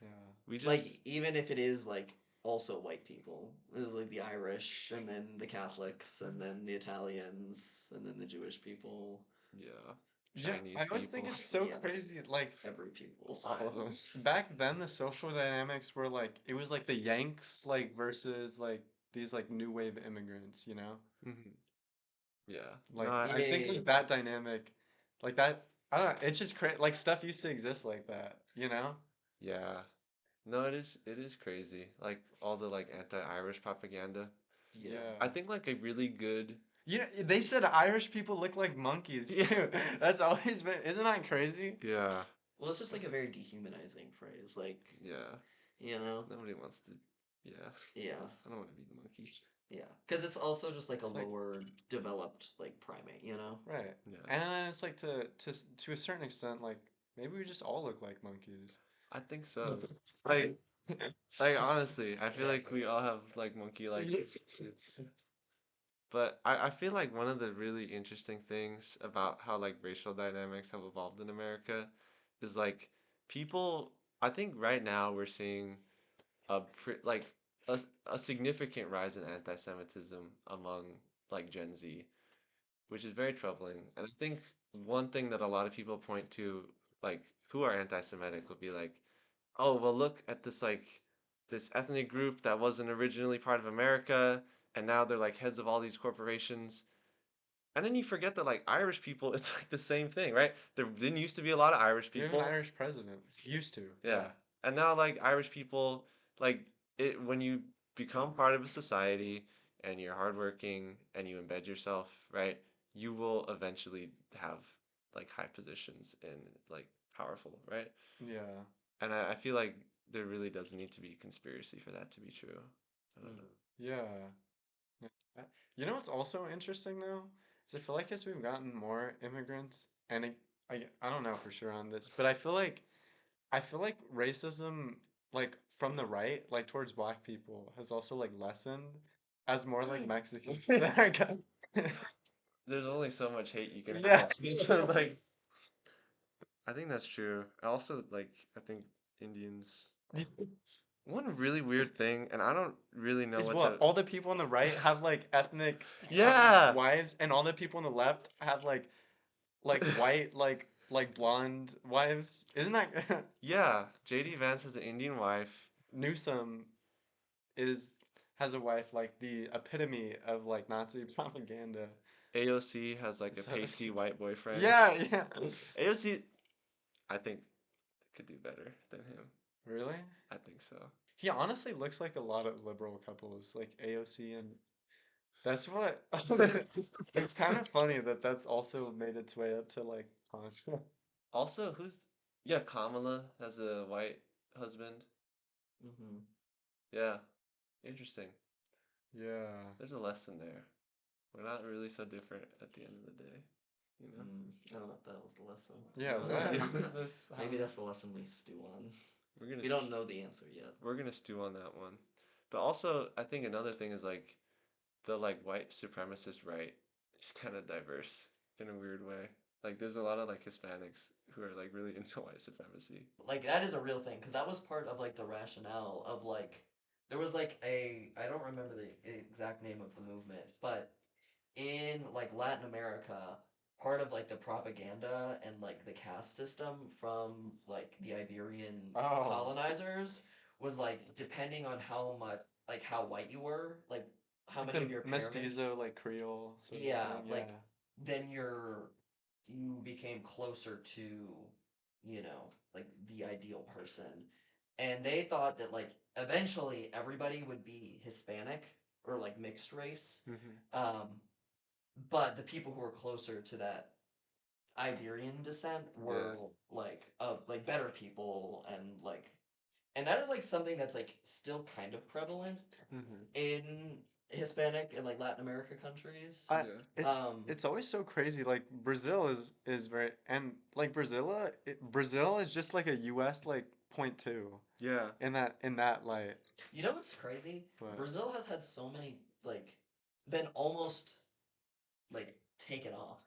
S1: Yeah.
S3: We just
S2: Like even if it is like also white people, there's like the Irish and then the Catholics and then the Italians and then the Jewish people,
S3: yeah.
S1: Yeah,
S3: Chinese
S1: I always think
S3: people.
S1: it's so
S2: Yeah.
S1: crazy. Like
S2: every people.
S3: All of them.
S1: back then, the social dynamics were like it was like the Yanks like versus like these like new wave immigrants, you know?
S3: Mhm. Yeah.
S1: Like
S3: No,
S1: I think
S2: Yeah.
S1: like that dynamic, like that. I don't know. It's just like stuff used to exist like that, you know?
S3: yeah. No, it is crazy. Like all the like anti-Irish propaganda.
S2: Yeah.
S3: I think like a really good
S1: You know, they said Irish people look like monkeys
S3: Yeah.
S1: too. That's always been. Isn't that crazy?
S3: yeah.
S2: Well, it's just like a very dehumanizing phrase. Like
S3: Yeah.
S2: you know.
S3: Nobody wants to yeah.
S2: Yeah.
S3: I don't want to be the monkey.
S2: Yeah. Because it's also just like a
S1: It's like-
S2: lower developed like primate. You know.
S1: Right.
S3: Yeah.
S1: And then it's like to a certain extent, like maybe we just all look like monkeys.
S3: I think so. Like honestly, I feel like we all have like monkey like suits. But I feel like one of the really interesting things about how like racial dynamics have evolved in America is like people I think right now we're seeing like a significant rise in anti-Semitism among like Gen Z, which is very troubling. And I think one thing that a lot of people point to, like who are anti-Semitic, would be like, oh, well, look at this ethnic group that wasn't originally part of America, and now they're like heads of all these corporations. And then you forget that like Irish people, it's like the same thing, right? There didn't used to be a lot of Irish
S1: We have
S3: people.
S1: an Irish president. Used to.
S3: Yeah. And now like Irish people like it when you become part of a society and you're hardworking and you embed yourself, right? You will eventually have like high positions and like powerful, right?
S1: Yeah.
S3: And I feel like there really does need to be conspiracy for that to be true. I don't know.
S1: Yeah. Yeah. You know what's also interesting though? Is I feel like as we've gotten more immigrants, and I don't know for sure on this, but I feel like racism like from the right, like towards black people, has also like lessened as more like Mexicans.
S3: There's only so much hate you can
S1: Yeah.
S3: have. So like I think that's true. I also like I think Indians one really weird thing, and I don't really know
S1: Is
S3: what
S1: what
S3: to
S1: all the people on the right have like ethnic
S3: Yeah.
S1: wives, and all the people on the left have like white like like blonde wives. Isn't that
S3: Yeah, JD Vance has an Indian wife.
S1: Newsom is has a wife like the epitome of like Nazi propaganda.
S3: AOC has like a
S1: So-
S3: pasty white boyfriend.
S1: Yeah, yeah.
S3: AOC, I think, could do better than him.
S1: Really?
S3: I think so.
S1: He honestly looks like a lot of liberal couples, like AOC and that's what it's kind of funny that that's also made its way up to like Tasha.
S3: Also, yeah, Kamala has a white husband.
S2: Mm-hmm.
S3: Yeah, interesting.
S1: Yeah.
S3: There's a lesson there. We're not really so different at the end of the day, you know?
S2: I don't know if that was the lesson.
S1: Yeah,
S2: No.
S1: what? How is this?
S2: Maybe
S1: how-
S2: that's the lesson we stew on.
S3: We're gonna
S2: We don't know the answer yet.
S3: we're gonna stew on that one. But also, I think another thing is like the like white supremacist right is kind of diverse in a weird way. Like there's a lot of like Hispanics who are like really into white supremacy.
S2: Like that is a real thing because that was part of like the rationale of like there was like I don't remember the exact name of the movement, but in like Latin America, part of like the propaganda and like the caste system from like the Iberian
S1: Oh.
S2: colonizers was like depending on how much like how white you were, like how
S1: Like
S2: many
S1: the
S2: of your parents
S1: mestizo, like Creole sort of
S2: Yeah,
S1: thing,
S2: like
S1: yeah.
S2: then you became closer to, you know, like the ideal person. And they thought that like eventually everybody would be Hispanic or like mixed race. Um, but the people who were closer to that Iberian descent were like better people and that is like something that's like still kind of prevalent in Hispanic and like Latin America countries.
S1: I,
S3: Yeah.
S1: it's
S2: Um,
S1: it's always so crazy. Like Brazil is very and like Brazil is just like a U.S. like .2
S3: Yeah.
S1: in that light.
S2: You know what's crazy?
S1: What?
S2: Brazil has had so many like been almost like taken off.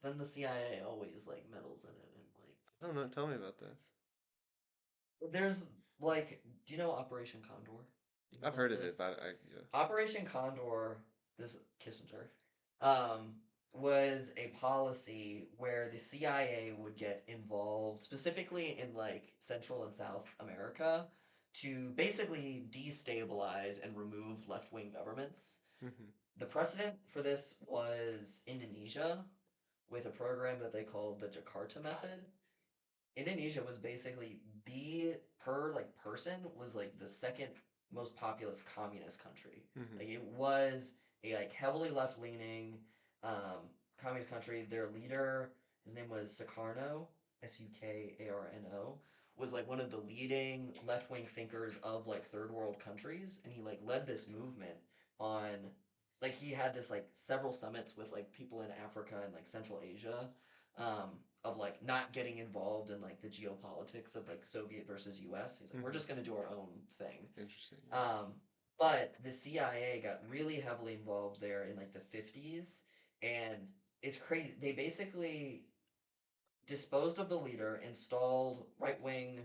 S2: Then the CIA always like meddles in it and like
S3: I don't know. Tell me about that.
S2: there's like do you know Operation Condor? Do you know
S3: I've
S2: about
S3: heard of
S2: this?
S3: it, but yeah.
S2: Operation Condor, this Kissinger, was a policy where the CIA would get involved, specifically in like Central and South America, to basically destabilize and remove left wing governments. The precedent for this was Indonesia with a program that they called the Jakarta Method. Indonesia was basically the per like person was like the second most populous communist country. Like it was a like heavily left leaning communist country. Their leader, his name was Sukarno, Sukarno, was like one of the leading left wing thinkers of like third world countries, and he like led this movement on like he had this like several summits with like people in Africa and like Central Asia of like not getting involved in like the geopolitics of like Soviet versus US. He's like, we're just gonna do our own thing.
S3: Interesting.
S2: But the CIA got really heavily involved there in like the 50s, and it's crazy. They basically disposed of the leader, installed right wing,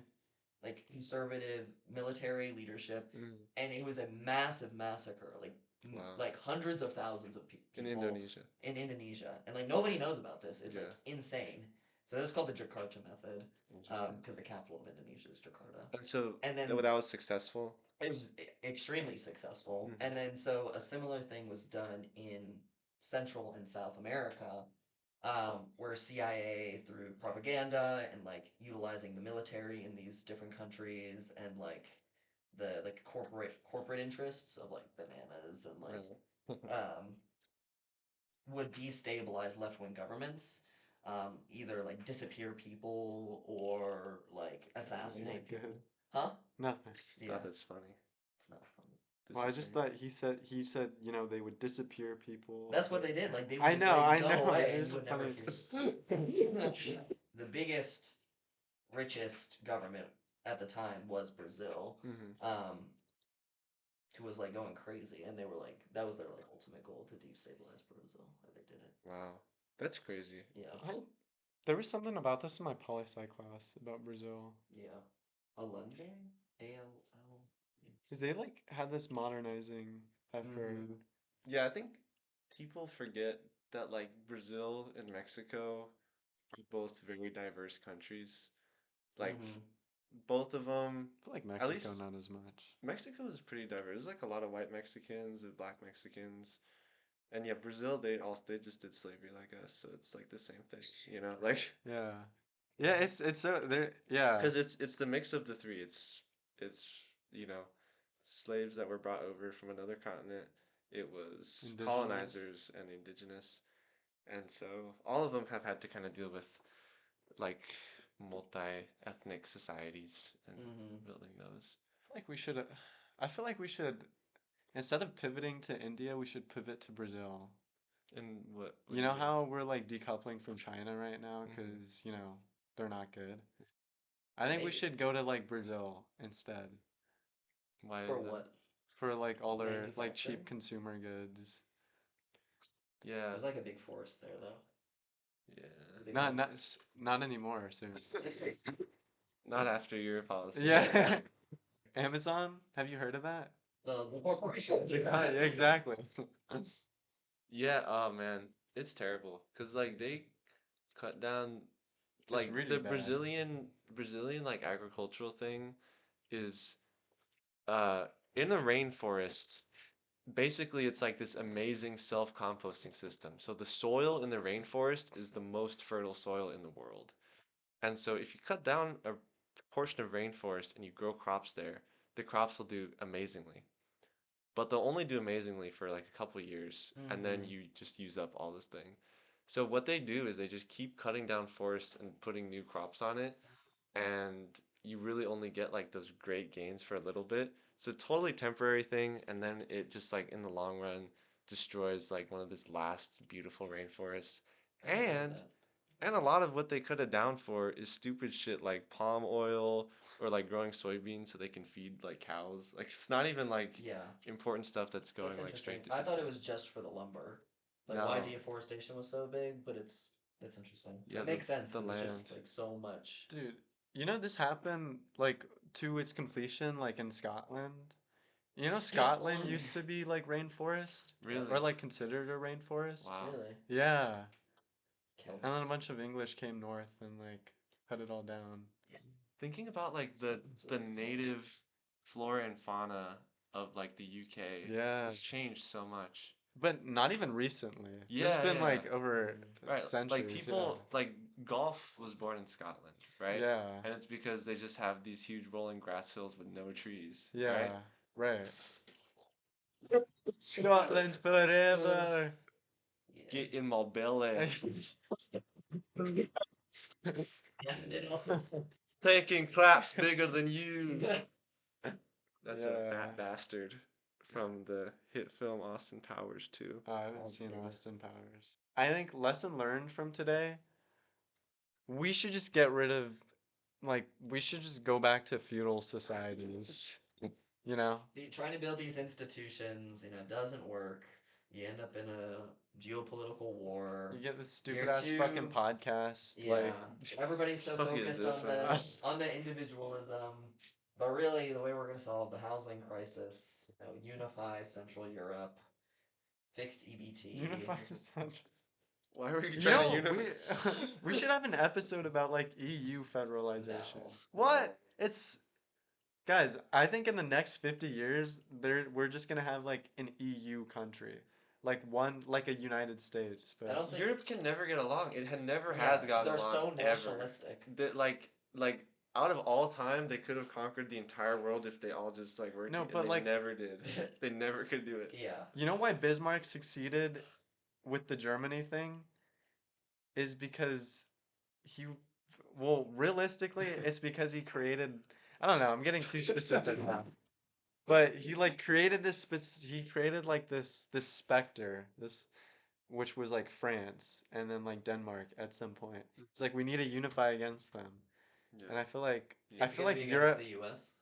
S2: like conservative military leadership, and it was a massive massacre. Like
S3: Wow.
S2: like hundreds of thousands of people
S3: In Indonesia.
S2: in Indonesia, and like nobody knows about this. It's
S3: Yeah.
S2: like insane. So this is called the Jakarta method,
S3: Interesting.
S2: because the capital of Indonesia is Jakarta.
S3: And so
S2: And then
S3: that was successful.
S2: it was extremely successful.
S3: Mhm.
S2: And then so a similar thing was done in Central and South America, where CIA through propaganda and like utilizing the military in these different countries and like the like corporate interests of like bananas and like would destabilize left wing governments, either like disappear people or like assassinate
S1: good.
S2: people. Huh?
S1: Nothing.
S2: Yeah,
S3: Not as funny.
S2: it's not funny.
S1: Well, I just
S3: Disappearing.
S1: thought he said you know they would disappear people.
S2: That's what they did. Like they would
S1: I
S2: just
S1: know,
S2: like,
S1: I
S2: go
S1: know.
S2: away
S1: It
S2: and
S1: is
S2: you would never
S1: funny.
S2: The biggest, richest government at the time was Brazil, who was like going crazy, and they were like that was their like ultimate goal to destabilize Brazil, and they did it.
S3: Wow. That's crazy.
S2: Yeah,
S1: There was something about this in my poli sci class about Brazil.
S2: yeah. Allende, ALL.
S1: Because they like had this modernizing effort.
S3: Yeah, I think people forget that like Brazil and Mexico both very diverse countries. Like
S2: Mhm.
S3: both of them,
S1: I feel like
S3: at
S1: Mexico
S3: least
S1: not as much.
S3: Mexico is pretty diverse. There's like a lot of white Mexicans and black Mexicans. And yeah, Brazil, they just did slavery like us, so it's like the same thing, you know? Like
S1: Yeah. Yeah, it's so there yeah.
S3: because it's the mix of the three. It's you know, slaves that were brought over from another continent. It was
S1: Indigenous.
S3: colonizers and the indigenous. And so all of them have had to kind of deal with like multi-ethnic societies and
S2: Mhm.
S3: building those.
S1: I feel like we should instead of pivoting to India, we should pivot to Brazil.
S3: And what
S1: You
S3: do you
S1: know
S3: mean?
S1: how we're like decoupling from China right now
S3: Mhm.
S1: because, they're not good. I think we
S2: Maybe.
S1: should go to like Brazil instead
S3: Why
S2: For
S3: is that?
S2: what?
S1: for like all their like
S2: Manufacturing?
S1: cheap consumer goods.
S3: Yeah,
S2: There's like a big forest there though.
S3: yeah.
S2: A big
S1: Not
S2: one.
S1: not not anymore soon.
S3: Not after your policy.
S1: Yeah. Amazon, have you heard of that?
S2: The corporation.
S1: Yeah, exactly.
S3: Yeah, oh man, it's terrible. 'Cause like they cut down
S1: It's
S3: like
S1: really
S3: the
S1: bad.
S3: Brazilian like agricultural thing is uh in the rainforest. Basically, it's like this amazing self-composting system. So the soil in the rainforest is the most fertile soil in the world. And so if you cut down a portion of rainforest and you grow crops there, the crops will do amazingly. But they'll only do amazingly for like a couple years, and then
S2: Mhm.
S3: you just use up all this thing. So what they do is they just keep cutting down forests and putting new crops on it, and you really only get like those great gains for a little bit. It's a totally temporary thing, and then it just like in the long run destroys like one of this last beautiful rainforests.
S2: I didn't know
S3: And
S2: that.
S3: and a lot of what they cut it down for is stupid shit like palm oil or like growing soybeans so they can feed like cows. Like it's not even like
S2: Yeah.
S3: important stuff that's
S2: That's
S3: going like
S2: interesting.
S3: straight to
S2: I thought it
S3: people.
S2: was just for the lumber. Like why
S3: No.
S2: deforestation was so big, but that's interesting.
S3: Yeah,
S2: It makes sense
S3: the
S2: because it's
S3: land.
S2: just like so much.
S1: Dude, this happened like to its completion like in Scotland. Scotland
S2: Scotland.
S1: used to be like rainforest
S2: What?
S1: or
S3: Really?
S1: like considered a rainforest.
S3: Wow.
S2: Really?
S1: Yeah. And then a
S2: Celts.
S1: bunch of English came north and like cut it all down.
S3: Thinking about like
S2: Scotland's
S3: the
S2: really small.
S3: native flora and fauna of like the UK,
S1: Yeah.
S3: it's changed so much.
S1: But not even recently. This has
S3: Yeah,
S1: been
S3: yeah.
S1: like over
S3: Right. Like
S1: centuries, yeah.
S3: people like golf was born in Scotland, right?
S1: Yeah.
S3: And it's because they just have these huge rolling grass hills with no trees, right?
S1: Yeah. Right.
S2: Yeah.
S1: Scotland forever.
S3: Get in my belly.
S2: Stand it up.
S3: Taking claps bigger than you. That's a
S1: Yeah.
S3: fat bastard from the hit film Austin Powers too.
S1: I haven't
S2: Oh,
S1: seen
S2: goodness.
S1: Austin Powers. I think lesson learned from today, we should just get rid of we should just go back to feudal societies. You know?
S2: Trying to build these institutions, it doesn't work. You end up in a geopolitical war.
S1: You get this stupid
S2: Year
S1: ass fucking
S2: two,
S1: podcast.
S2: yeah, everybody's so
S3: Fuck is
S2: focused
S3: this
S2: on
S3: right
S2: the
S3: now?
S2: on the individualism, but really the way we're gonna solve the housing crisis, unify Central Europe, fix EBT.
S1: Unify such.
S3: Why were you
S1: You
S3: trying
S1: know,
S3: to
S1: we
S3: unify?
S1: we should have an episode about like EU federalization.
S2: No,
S1: What? It's guys, I think in the next 50 years we're just gonna have like an EU country. Like one like a United States,
S2: I
S1: but
S2: don't think.
S3: Europe can never get along. It had never
S2: Yeah,
S3: has gotten
S2: they're
S3: along
S2: so
S3: ever.
S2: nationalistic.
S3: That like out of all time, they could have conquered the entire world if they all just like worked.
S1: no,
S3: And
S1: but
S3: they
S1: like
S3: never did. They never could do it.
S2: Yeah.
S1: you know why Bismarck succeeded with the Germany thing is because he well, realistically, it's because he created I don't know, I'm getting too specific now. But he like created he created like this specter, this which was like France and then like Denmark at some point. It's like we need to unify against them. And
S3: Yeah.
S1: I
S2: It's
S1: feel
S2: gonna be
S1: like
S2: against
S1: Europe
S2: the U.S.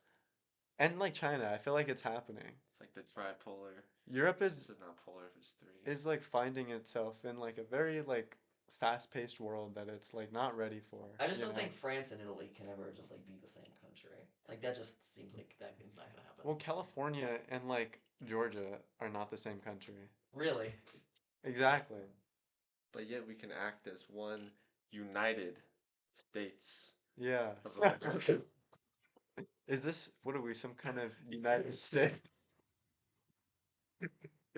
S1: and like China, I feel like it's happening.
S3: It's like the tripolar.
S1: Europe
S3: This is not polar if it's three.
S1: is like finding itself in like a very like fast-paced world that it's like not ready for.
S2: I just
S1: you
S2: don't
S1: know?
S2: think France and Italy can ever just like be the same country. Like that just seems like it's not gonna happen.
S1: Well, California and like Georgia are not the same country.
S2: Really?
S1: Exactly.
S3: But yet we can act as one United States
S1: Yeah.
S3: of America.
S1: Is this, what are we, some kind of United States?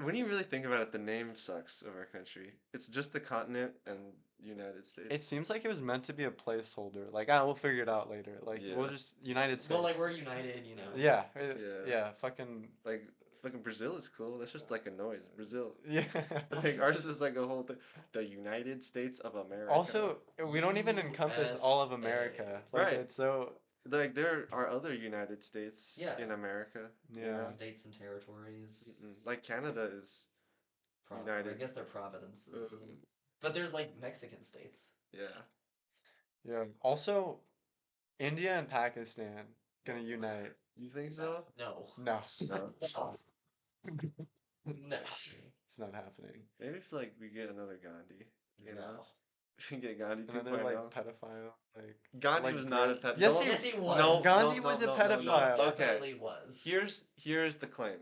S3: When you really think about it, the name sucks of our country. It's just the continent and United
S1: It
S3: States.
S1: seems like it was meant to be a placeholder. Like, ah, we'll figure it out later. Like, we'll
S3: Yeah.
S1: just United
S2: Well, like
S1: States.
S2: we're united, you know.
S1: Yeah,
S3: Yeah.
S1: yeah, fucking,
S3: Like fucking Brazil is cool. That's just like a noise. Brazil.
S1: yeah.
S3: Like ours is like a whole thing. The United States of America.
S1: Also, we don't even encompass all of
S2: USA.
S1: America. Like,
S3: Right.
S1: it's so,
S3: Like there are other United States
S2: Yeah.
S3: in America. you
S1: Yeah.
S3: know?
S2: States and territories.
S3: Like Canada is
S2: I
S3: United.
S2: guess they're provinces.
S3: um,
S2: But there's like Mexican states.
S3: yeah.
S1: yeah. Also, India and Pakistan gonna unite.
S3: You think so?
S2: No.
S1: No,
S3: No.
S2: No. No.
S1: it's not happening.
S3: Maybe if like we get another Gandhi. You know?
S2: No.
S3: We get Gandhi
S1: Another like
S3: 2.0.
S1: pedophile, like
S3: Gandhi
S1: like
S3: was not a
S1: great-
S3: pedophile.
S1: Yes,
S2: Yes, he was.
S3: No,
S1: Gandhi
S3: no,
S1: was a
S3: no, no, no,
S1: pedophile.
S3: no. Okay.
S2: Definitely was.
S3: Here's the claim.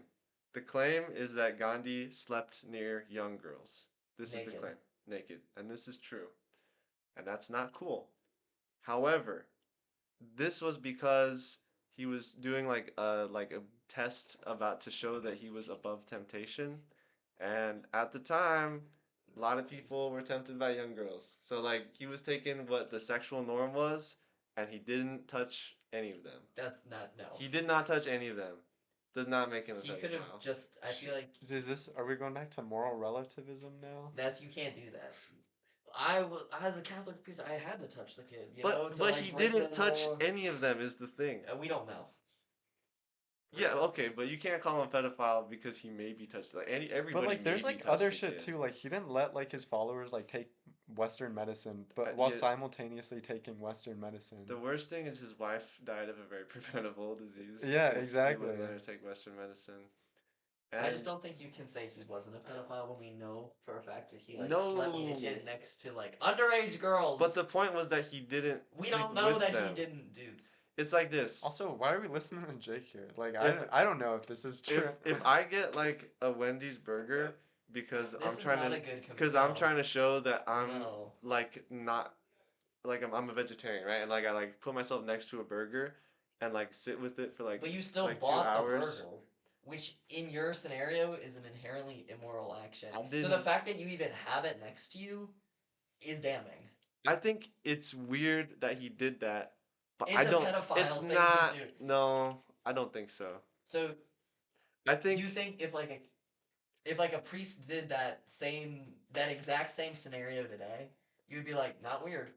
S3: The claim is that Gandhi slept near young girls. This is the
S2: Naked.
S3: claim. Naked. And this is true. And that's not cool. However, this was because he was doing like a test about to show that he was above temptation. And at the time, a lot of people were tempted by young girls. So like he was taking what the sexual norm was and he didn't touch any of them.
S2: That's not no.
S3: He did not touch any of them. Does not make him a
S2: He could have
S3: pedophile.
S2: just. I feel like
S1: Is this? Are we going back to moral relativism now?
S2: you can't do that. As a Catholic priest, I had to touch the kid. You know,
S3: But
S2: to,
S3: but
S2: like,
S3: he
S2: break
S3: didn't
S2: the
S3: touch
S2: law.
S3: any of them is the thing.
S2: We don't know.
S3: Yeah, okay, but you can't call him a pedophile because he maybe touched like everybody.
S1: But like, there's
S3: maybe
S1: like
S3: touched
S1: other
S3: a
S1: shit
S3: kid.
S1: too. Like, he didn't let like his followers like take Western medicine, but
S3: Uh,
S1: while
S3: yeah.
S1: simultaneously taking Western medicine.
S3: The worst thing is his wife died of a very preventable disease.
S1: Yeah,
S3: 'cause
S1: exactly.
S3: He wouldn't let her take Western medicine.
S2: I just
S3: And-
S2: don't think you can say he wasn't a pedophile when we know for a fact that he like
S3: No.
S2: slept with a kid next to like underage girls.
S3: But the point was that he didn't.
S2: we
S3: sleep
S2: don't know
S3: with
S2: that
S3: them.
S2: he didn't do.
S3: It's like this.
S1: Also, why are we listening to Jake here? Like,
S3: If-
S1: I don't know if this is true.
S3: If I get like a Wendy's burger because
S2: This
S3: I'm
S2: is
S3: trying
S2: not
S3: to
S2: a good
S3: because I'm
S2: no.
S3: trying to show that I'm
S2: No.
S3: like not like I'm a vegetarian, right? And like I like put myself next to a burger and like sit with it for like
S2: But you still
S3: like 2
S2: bought the
S3: hours.
S2: burger, which in your scenario is an inherently immoral action.
S3: I
S2: So the
S3: didn't-
S2: fact that you even have it next to you is damning.
S3: I think it's weird that he did that, but
S2: It's
S3: I
S2: a
S3: don't.
S2: pedophile
S3: It's
S2: thing to
S3: not.
S2: do.
S3: No, I don't think so.
S2: So
S3: I think
S2: you think if like a priest did that exact same scenario today, you'd be like, not weird.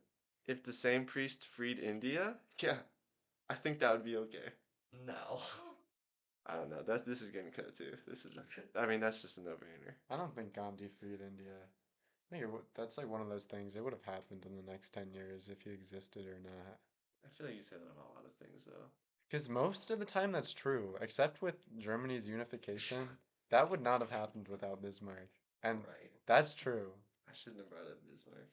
S3: if the same priest freed India, yeah, I think that would be okay.
S2: No.
S3: I don't know. This is getting cut too. This is. I mean, that's just a no-brainer.
S1: I don't think Gandhi freed India. I think that's like one of those things. It would have happened in the next 10 years if he existed or not.
S3: I feel like you say that about a lot of things, though.
S1: Because most of the time that's true, except with Germany's unification, that would not have happened without Bismarck. And
S2: Right.
S1: that's true.
S3: I shouldn't have brought up Bismarck.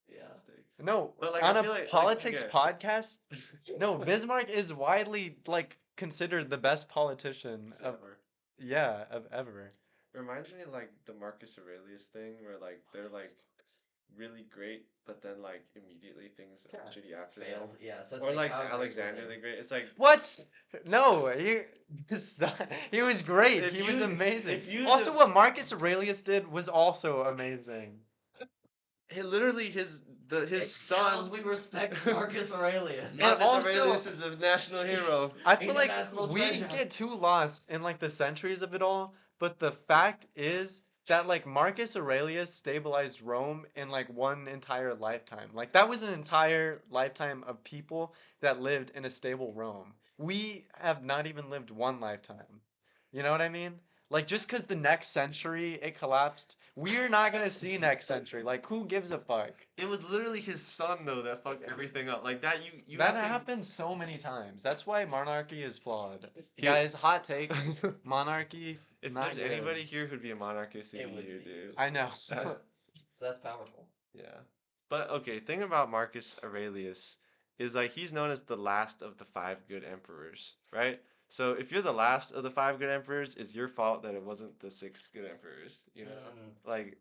S3: It's a
S2: Yeah.
S3: mistake.
S1: No,
S3: But, like,
S1: on
S3: I
S1: a
S3: feel like-
S1: politics
S3: okay.
S1: podcast, no, Bismarck is widely like considered the best politician of
S3: Ever.
S1: ever.
S3: Reminds me of like the Marcus Aurelius thing, where like they're like really great, but then like immediately things are shitty after that.
S2: Failed. Yeah. So it's
S3: Or like
S2: how great were
S3: Alexander
S2: they?
S3: the Great. It's like
S1: What? No, he was great.
S3: If
S1: He was
S3: you-
S1: amazing.
S3: if you
S1: Also,
S3: do-
S1: what Marcus Aurelius did was also amazing.
S3: literally his
S2: It
S3: son.
S2: shows we respect Marcus Aurelius.
S1: And
S3: Marcus
S1: also-
S3: Aurelius is a national hero.
S1: I
S2: He's
S1: feel
S2: a
S1: like
S2: national
S1: we
S2: treasure.
S1: get too lost in like the centuries of it all, but the fact is that like Marcus Aurelius stabilized Rome in like one entire lifetime. Like that was an entire lifetime of people that lived in a stable Rome. We have not even lived one lifetime. You know what I mean? Like just because the next century it collapsed, we're not gonna see next century. Like who gives a fuck?
S3: It was literally his son though that fucked everything up. Like that you
S1: That
S3: have to-
S1: happens so many times. That's why monarchy is flawed.
S3: Here-
S1: Guys, hot take. Monarchy.
S3: If
S1: not
S3: there's
S1: good.
S3: anybody here who'd be a monarchist, it'd
S2: It
S3: be
S2: would
S3: you,
S2: be.
S3: dude.
S1: I know.
S2: So that's powerful.
S3: Yeah. But okay, thing about Marcus Aurelius is like he's known as the last of the 5 good emperors, right? So if you're the last of the 5 good emperors, it's your fault that it wasn't the 6 good emperors, you know?
S2: Mm.
S3: Like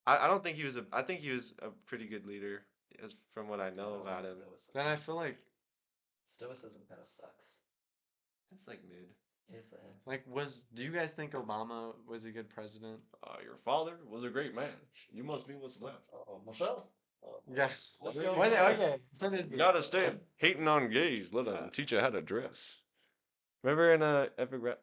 S3: I don't think he was I think he was a pretty good leader, as from what I know about him.
S1: Then I feel like
S2: Stoicism kind of sucks.
S3: It's like mid.
S2: Is it?
S1: do you guys think Obama was a good president?
S3: Your father was a great man. You must be what's left.
S2: Michelle?
S1: Yes.
S2: Let's
S3: What
S2: go.
S1: What,
S2: Guys.
S1: okay. What is
S3: You
S1: it?
S3: gotta stay hating on gays. Let them teach you how to dress. Remember in Epic Rap?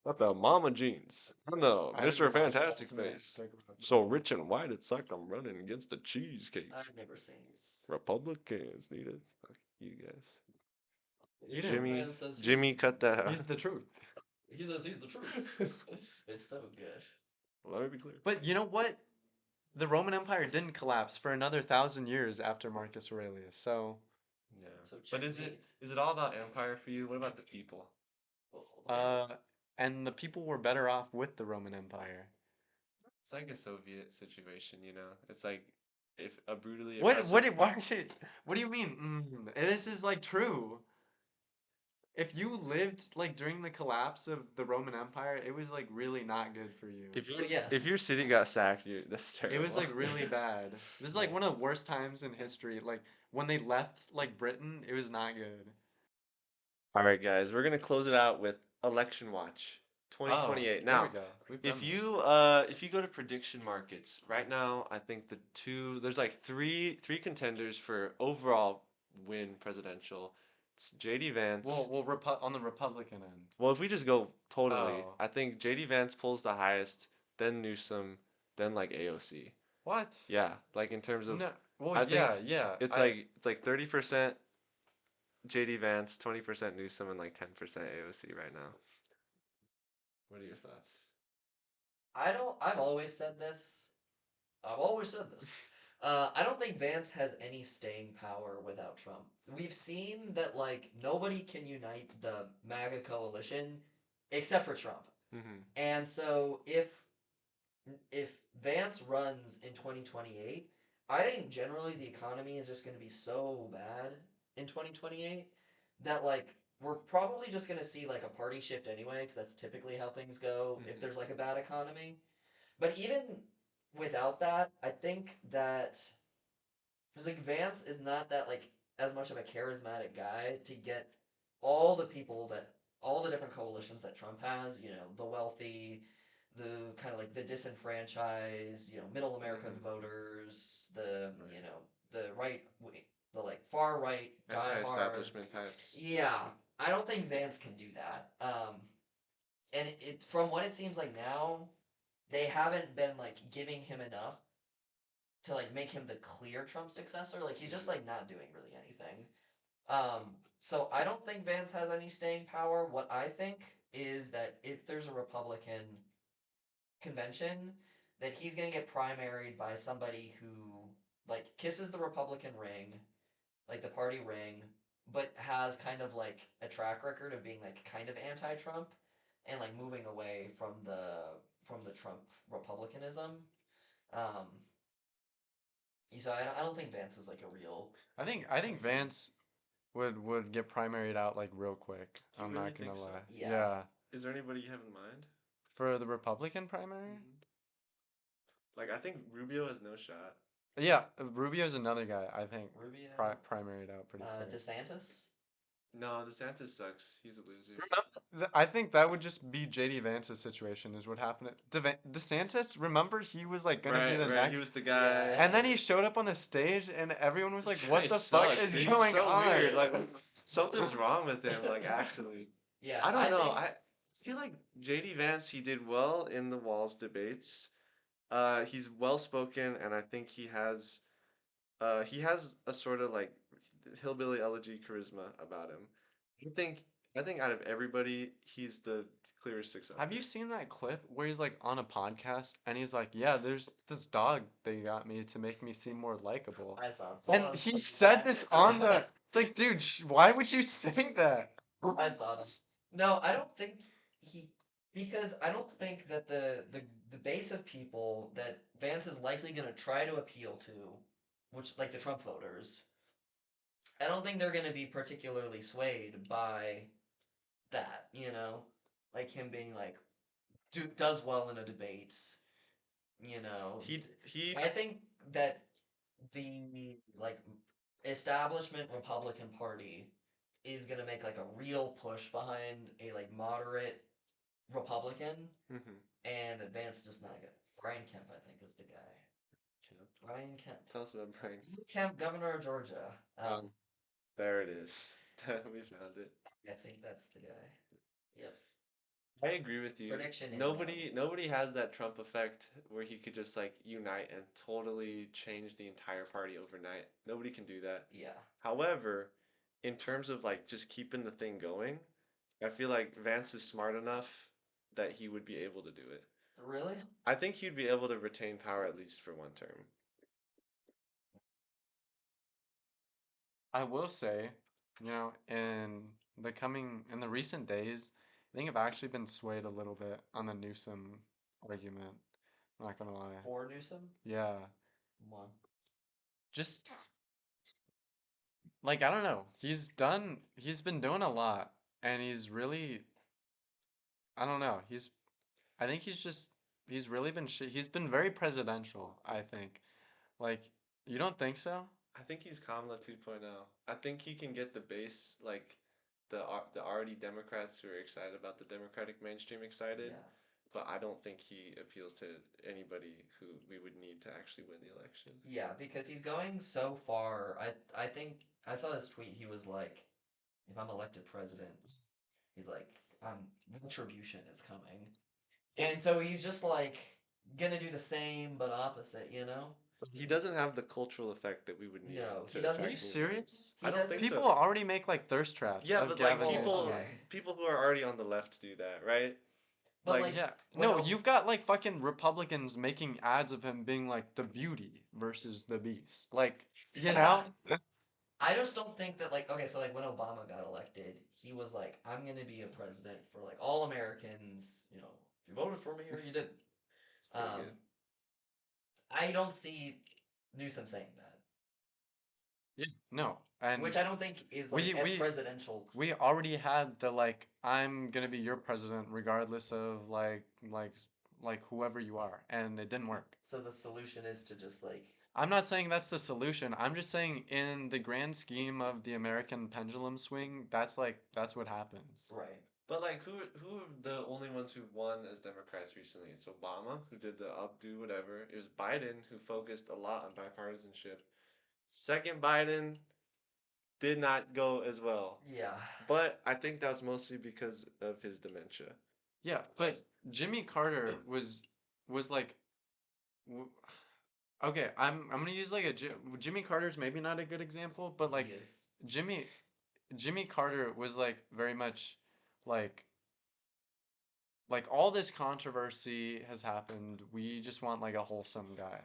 S3: What the mama jeans? I know,
S1: I
S3: Mr.
S1: didn't watch
S3: Fantastic
S1: Ultimate
S3: Face.
S1: Take About-
S3: So rich and white, it's like I'm running against a cheesecake.
S2: I've never seen these.
S3: Republicans need it. Fuck you guys.
S1: You didn't-
S3: Jimmy,
S2: Man says
S3: Jimmy,
S2: he's-
S3: cut that out.
S1: He's the truth.
S2: He says he's the truth. It's so good.
S3: Let me be clear.
S1: But you know what? The Roman Empire didn't collapse for another 1,000 years after Marcus Aurelius. So,
S3: Yeah.
S2: So
S3: But is it all about empire for you? What about the people?
S1: and the people were better off with the Roman Empire.
S3: It's like a Soviet situation, you know. It's like if a brutally
S1: What?
S3: oppressive-
S1: What do you mean? This is like true. If you lived like during the collapse of the Roman Empire, it was like really not good for you.
S3: If you
S2: Well, yes.
S3: if your city got sacked, that's terrible.
S1: It was like really bad. This is like one of the worst times in history. Like when they left like Britain, it was not good.
S3: All right, guys, we're gonna close it out with election watch 2028. Now, if you go to prediction markets right now, I think there's like three contenders for overall win presidential. It's JD Vance.
S1: On the Republican end.
S3: Well, if we just go totally,
S1: Oh.
S3: I think JD Vance pulls the highest, then Newsom, then like AOC.
S1: What?
S3: Yeah, like in terms of
S1: No. Well,
S3: I think
S1: yeah.
S3: it's like 30% JD Vance, 20% Newsom, and like 10% AOC right now. What are your thoughts?
S2: I've always said this. I've always said this. I don't think Vance has any staying power without Trump. We've seen that like nobody can unite the MAGA coalition except for Trump.
S3: Mm-hmm.
S2: And so if Vance runs in 2028, I think generally the economy is just going to be so bad in 2028 that like we're probably just going to see like a party shift anyway because that's typically how things go if
S3: Mhm.
S2: there's like a bad economy. But even without that, I think that because like Vance is not that like as much of a charismatic guy to get all the people that all the different coalitions that Trump has, you know, the wealthy, the kind of like the disenfranchised, you know, middle American voters, the
S3: Right.
S2: you know, the the like far right die hard.
S3: Anti-establishment types.
S2: Yeah, I don't think Vance can do that. And it from what it seems like now, they haven't been like giving him enough to like make him the clear Trump successor. Like he's just like not doing really anything. So I don't think Vance has any staying power. What I think is that if there's a Republican convention, that he's gonna get primaried by somebody who like kisses the Republican ring, like the party ring, but has kind of like a track record of being like kind of anti-Trump and like moving away from the Trump republicanism. So I don't think Vance is like a real.
S1: I think
S2: Person.
S1: Vance would get primaried out like real quick.
S3: Do you
S1: I'm
S3: really
S1: not gonna
S3: think so?
S1: lie.
S2: Yeah.
S3: Is there anybody you have in mind?
S1: For the Republican primary?
S3: Like I think Rubio has no shot.
S1: Yeah, Rubio's another guy. I think
S2: Rubio.
S1: primaried out pretty quick.
S2: DeSantis.
S3: No, DeSantis sucks. He's a loser.
S1: I think that would just be JD Vance's situation. Is what happened. DeSantis. Remember, he was like gonna be the
S3: Right.
S1: next.
S3: He was the guy.
S2: Yeah.
S1: And then he showed up on the stage, and everyone was like,
S3: This
S1: "What
S3: guy
S1: the fuck
S3: sucks,
S1: is
S3: dude. He's
S1: going
S3: so
S1: on?"
S3: weird. Like something's wrong with him. Like actually.
S2: Yeah.
S3: I don't know.
S2: think-
S3: I feel like JD Vance, he did well in the Walls debates. He's well spoken, and I think he has a sort of like hillbilly elegy charisma about him. I think out of everybody, he's the clearest successor.
S1: Have you seen that clip where he's like on a podcast and he's like, "Yeah, there's this dog they got me to make me seem more likable."
S2: I saw.
S1: And he said this on the. It's like, dude, why would you say that?
S2: I saw them. No, I don't think because I don't think that the base of people that Vance is likely going to try to appeal to, which like the Trump voters, I don't think they're going to be particularly swayed by that, you know, like him being like does well in a debate, you know.
S3: He
S2: I think that the like establishment Republican Party is gonna make like a real push behind a like moderate Republican,
S3: Mm-hmm.
S2: and Vance just not good. Brian Kemp, I think, is the guy. Brian Kemp.
S3: Tell us about Brian.
S2: Kemp, governor of Georgia.
S3: There it is. We found it.
S2: I think that's the guy. Yep.
S3: I agree with you.
S2: Prediction in
S3: Nobody has that Trump effect where he could just like unite and totally change the entire party overnight. Nobody can do that.
S2: Yeah.
S3: However, in terms of like just keeping the thing going, I feel like Vance is smart enough that he would be able to do it.
S2: Really?
S3: I think he'd be able to retain power at least for one term.
S1: I will say, in the recent days, I think I've actually been swayed a little bit on the Newsom argument. I'm not gonna lie.
S2: For Newsom?
S1: Yeah,
S2: One.
S1: just like I don't know. He's been doing a lot, and he's really, I don't know. I think he's really he's been very presidential, I think. Like, you don't think so?
S3: I think he's Kamala 2.0. I think he can get the base, like the already Democrats who are excited about the Democratic mainstream excited,
S2: Yeah.
S3: but I don't think he appeals to anybody who we would need to actually win the election.
S2: Yeah, because he's going so far. I think I saw this tweet. He was like, "If I'm elected president, he's like, retribution is coming," and so he's just like gonna do the same but opposite. You know?
S3: He doesn't have the cultural effect that we would need.
S2: No,
S3: to
S2: he doesn't.
S1: Are you
S3: attract
S1: serious?
S2: He
S3: I don't
S2: doesn't-
S3: think so.
S1: People already make like thirst traps.
S3: Yeah,
S1: of
S3: but like
S1: Gavin
S3: people,
S1: Newsom.
S2: okay.
S3: people who are already on the left do that, right?
S2: But
S3: like,
S2: like,
S1: Yeah.
S2: when
S1: No,
S2: Ob-
S1: you've got like fucking Republicans making ads of him being like the beauty versus the beast. Like, you know?
S2: I just don't think that like okay, so like when Obama got elected, he was like, "I'm gonna be a president for like all Americans." You know, if you voted for me or you didn't.
S3: Still
S2: Um,
S3: good.
S2: I don't see Newsom saying that,
S1: Yeah. No. And
S2: which I don't think is like
S1: we-
S2: a
S1: we-
S2: presidential.
S1: we already had the like I'm gonna be your president regardless of like whoever you are, and it didn't work.
S2: So the solution is to just like
S1: I'm not saying that's the solution. I'm just saying in the grand scheme of the American pendulum swing, that's what happens.
S2: right.
S3: But like, who are the only ones who won as Democrats recently? It's Obama, who did the I'll do whatever. It was Biden, who focused a lot on bipartisanship. Second Biden did not go as well.
S2: Yeah.
S3: But I think that's mostly because of his dementia.
S1: Yeah, but Jimmy Carter was like, w- okay, I'm gonna use like Jimmy Carter's maybe not a good example, but like
S2: He is.
S1: Jimmy Carter was like very much like all this controversy has happened. We just want like a wholesome guy,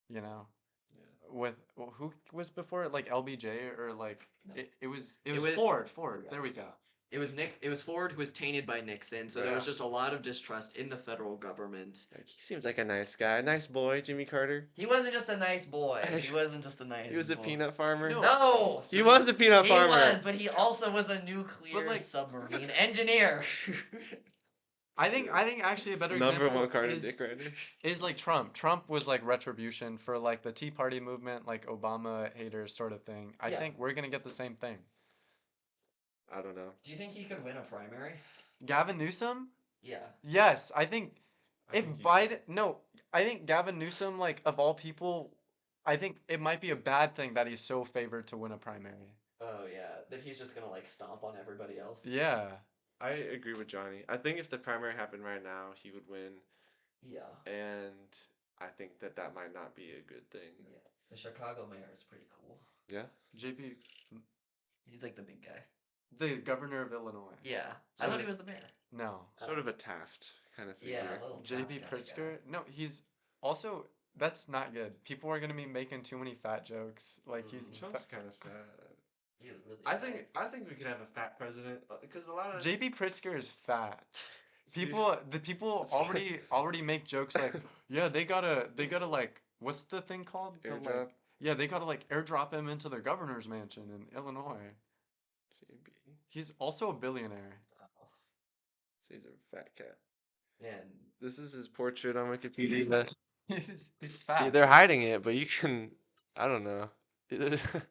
S1: you know?
S3: Yeah.
S1: With who was before it, like LBJ or like
S2: No.
S1: it was
S5: was-
S1: Ford. There we go.
S5: It was Ford who was tainted by Nixon, so there was just a lot of distrust in the federal government.
S3: Like, he seems like a nice guy, nice boy, Jimmy Carter.
S2: He wasn't just a nice boy. He wasn't just a nice.
S3: He was a
S2: boy.
S3: peanut farmer.
S1: No.
S2: No.
S3: He was a peanut
S2: He
S3: farmer.
S2: was, but he also was a nuclear
S1: like-
S2: submarine engineer.
S1: I think actually a better
S3: Number
S1: example
S3: one card
S1: is,
S3: Dick Rider.
S1: is like Trump. Trump was like retribution for like the Tea Party movement, like Obama haters sort of thing. I
S2: Yeah.
S1: think we're gonna get the same thing.
S3: I don't know.
S2: Do you think he could win a primary?
S1: Gavin Newsom?
S2: Yeah.
S1: Yes, I think
S3: I
S1: if
S3: think he
S1: Biden,
S3: could.
S1: no, I think Gavin Newsom, like of all people, I think it might be a bad thing that he's so favored to win a primary.
S2: Oh yeah, that he's just gonna like stomp on everybody else.
S1: Yeah.
S3: I agree with Johnny. I think if the primary happened right now, he would win,
S2: Yeah.
S3: and I think that might not be a good thing.
S2: Yeah. The Chicago mayor is pretty cool.
S3: Yeah.
S1: JP,
S2: He's like the big guy.
S1: the governor of Illinois.
S2: Yeah. I
S1: So-
S2: thought he was the mayor.
S1: No.
S3: Sort of a Taft kind of figure.
S2: Yeah. A little
S1: JP
S2: tough kinda guy.
S1: Pritzker? No, he's also that's not good. People are gonna be making too many fat jokes. Like he's
S3: Trump's kind of fat.
S2: He is really.
S3: I
S2: fat.
S3: think we could have a fat president because a lot of
S1: JP Pritzker is fat.
S3: See,
S1: The people
S3: That's right.
S1: already make jokes like, yeah, they gotta like what's the thing called? The, like-
S3: airdrop.
S1: yeah, they gotta like airdrop him into their governor's mansion in Illinois.
S3: JB.
S1: He's also a billionaire.
S2: Oh.
S3: So he's a fat cat.
S2: And
S3: This is his portrait on Wikipedia.
S1: He's fat.
S3: They're hiding it, but you can I don't know.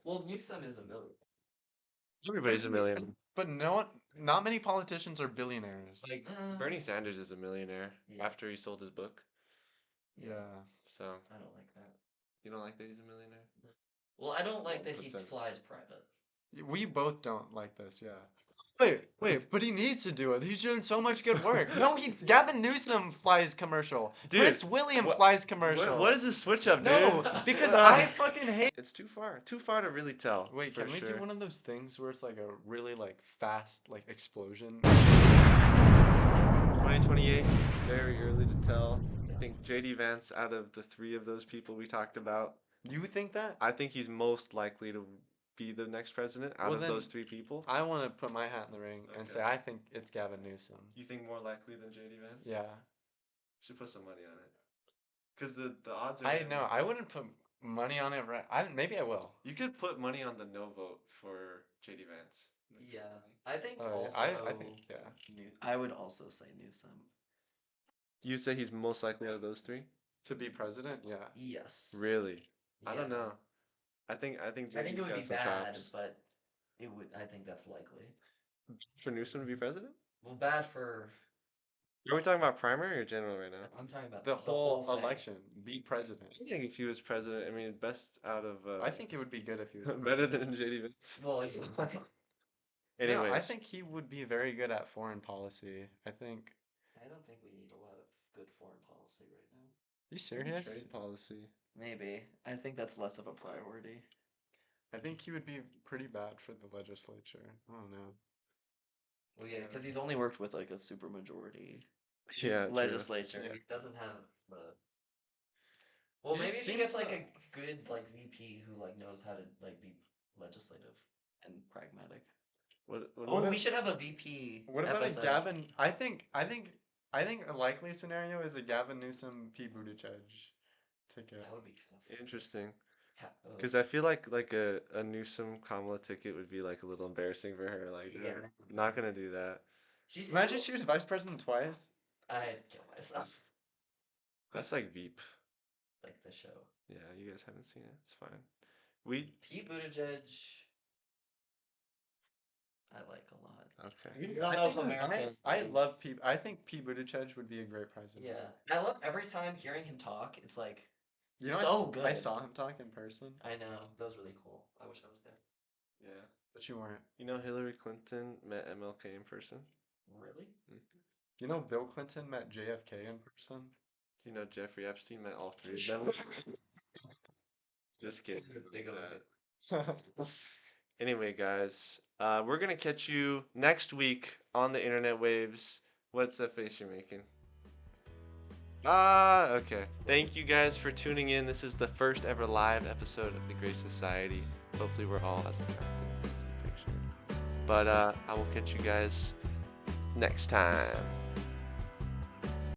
S2: Well, Newsom is a millionaire.
S3: Everybody's a millionaire.
S1: But not many politicians are billionaires.
S3: Like
S2: Uh,
S3: Bernie Sanders is a millionaire
S2: Yeah.
S3: after he sold his book.
S1: Yeah.
S3: So
S2: I don't like that.
S3: you don't like that he's a millionaire?
S2: Well, I don't like that he
S3: 1%.
S2: flies private.
S1: We both don't like this, yeah. Wait, but he needs to do it. He's doing so much good work. No, Gavin Newsom flies commercial.
S3: Dude,
S1: Prince William
S3: what-
S1: flies commercial.
S3: What is this switch up, dude?
S1: No, because I fucking hate.
S3: It's too far to really tell.
S1: Wait,
S3: for
S1: can we
S3: sure.
S1: do one of those things where it's like a really like fast like explosion?
S3: 2028, very early to tell. I think JD Vance, out of the three of those people we talked about,
S1: You think that?
S3: I think he's most likely to be the next president out
S1: Well,
S3: of
S1: then-
S3: those three people.
S1: I want to put my hat in the ring and
S3: Okay.
S1: say I think it's Gavin Newsom.
S3: You think more likely than JD Vance?
S1: Yeah.
S3: Should put some money on it. Because the odds are.
S1: I know. I wouldn't put money on it right. Maybe I will.
S3: You could put money on the no vote for JD Vance. Next
S2: Yeah,
S3: time.
S2: I think
S1: Oh, yeah.
S2: also.
S1: I think yeah.
S5: I would also say Newsom.
S3: You say he's most likely out of those three?
S1: To be president, yeah.
S2: Yes.
S3: Really? I don't
S2: Yeah.
S3: know. I think
S2: I think
S3: JD's
S2: it would
S3: got
S2: be
S3: some
S2: bad,
S3: chops.
S2: but it would. I think that's likely.
S3: For Newsom to be president?
S2: Well, bad for.
S3: Are we talking about primary or general right now?
S2: I'm talking about
S1: The whole
S2: thing.
S1: election, be president.
S3: I think if he was president, I mean, best out of.
S1: I think it would be good if he was
S3: better
S1: president.
S3: than JD Vance.
S2: Well,
S3: Anyways,
S1: No, I think he would be very good at foreign policy. I think.
S2: I don't think we need a lot of good foreign policy right now.
S1: You serious?
S3: trade policy.
S5: Maybe. I think that's less of a priority.
S1: I think he would be pretty bad for the legislature. I don't know.
S2: Well, yeah,
S5: Because he's only worked with like a supermajority
S3: Yeah, true.
S5: legislature.
S1: Yeah.
S2: he doesn't have. Well,
S1: He
S2: maybe
S1: just
S2: if he gets
S1: seems
S2: like
S1: to-
S2: a good like VP who like knows how to like be legislative.
S5: And pragmatic.
S3: What
S2: Oh,
S1: if-
S2: we should have a VP.
S1: What about
S2: episode.
S1: a Gavin? I think a likely scenario is a Gavin Newsom Pete Buttigieg ticket.
S2: That would be kind of.
S3: Interesting.
S2: Ca-
S3: Because I feel like a Newsom Kamala ticket would be like a little embarrassing for her. Like,
S2: Yeah.
S3: not gonna do that.
S2: She's
S1: Imagine she was vice president twice.
S2: I'd kill myself.
S3: That's like Veep.
S2: Like the show.
S3: Yeah, you guys haven't seen it. It's fine. We
S2: Pete Buttigieg. I like a lot.
S3: okay.
S2: I don't know if America.
S1: I love Pete. I think Pete Buttigieg would be a great president.
S2: Yeah, I love every time hearing him talk. It's like
S1: You know,
S2: so
S1: I
S2: good.
S1: saw him talk in person,
S2: I know that was really cool. I wish I was there.
S3: Yeah.
S1: but you weren't.
S3: You know, Hillary Clinton met MLK in person.
S2: Really?
S1: You know, Bill Clinton met JFK in person.
S3: You know, Jeffrey Epstein met all three of them. Just kidding.
S2: They go
S3: Anyway, guys, we're gonna catch you next week on the internet waves. What's that face you're making? Okay. Thank you guys for tuning in. This is the first ever live episode of the Grace Society. Hopefully, we're all as attractive as we picture. But I will catch you guys next time.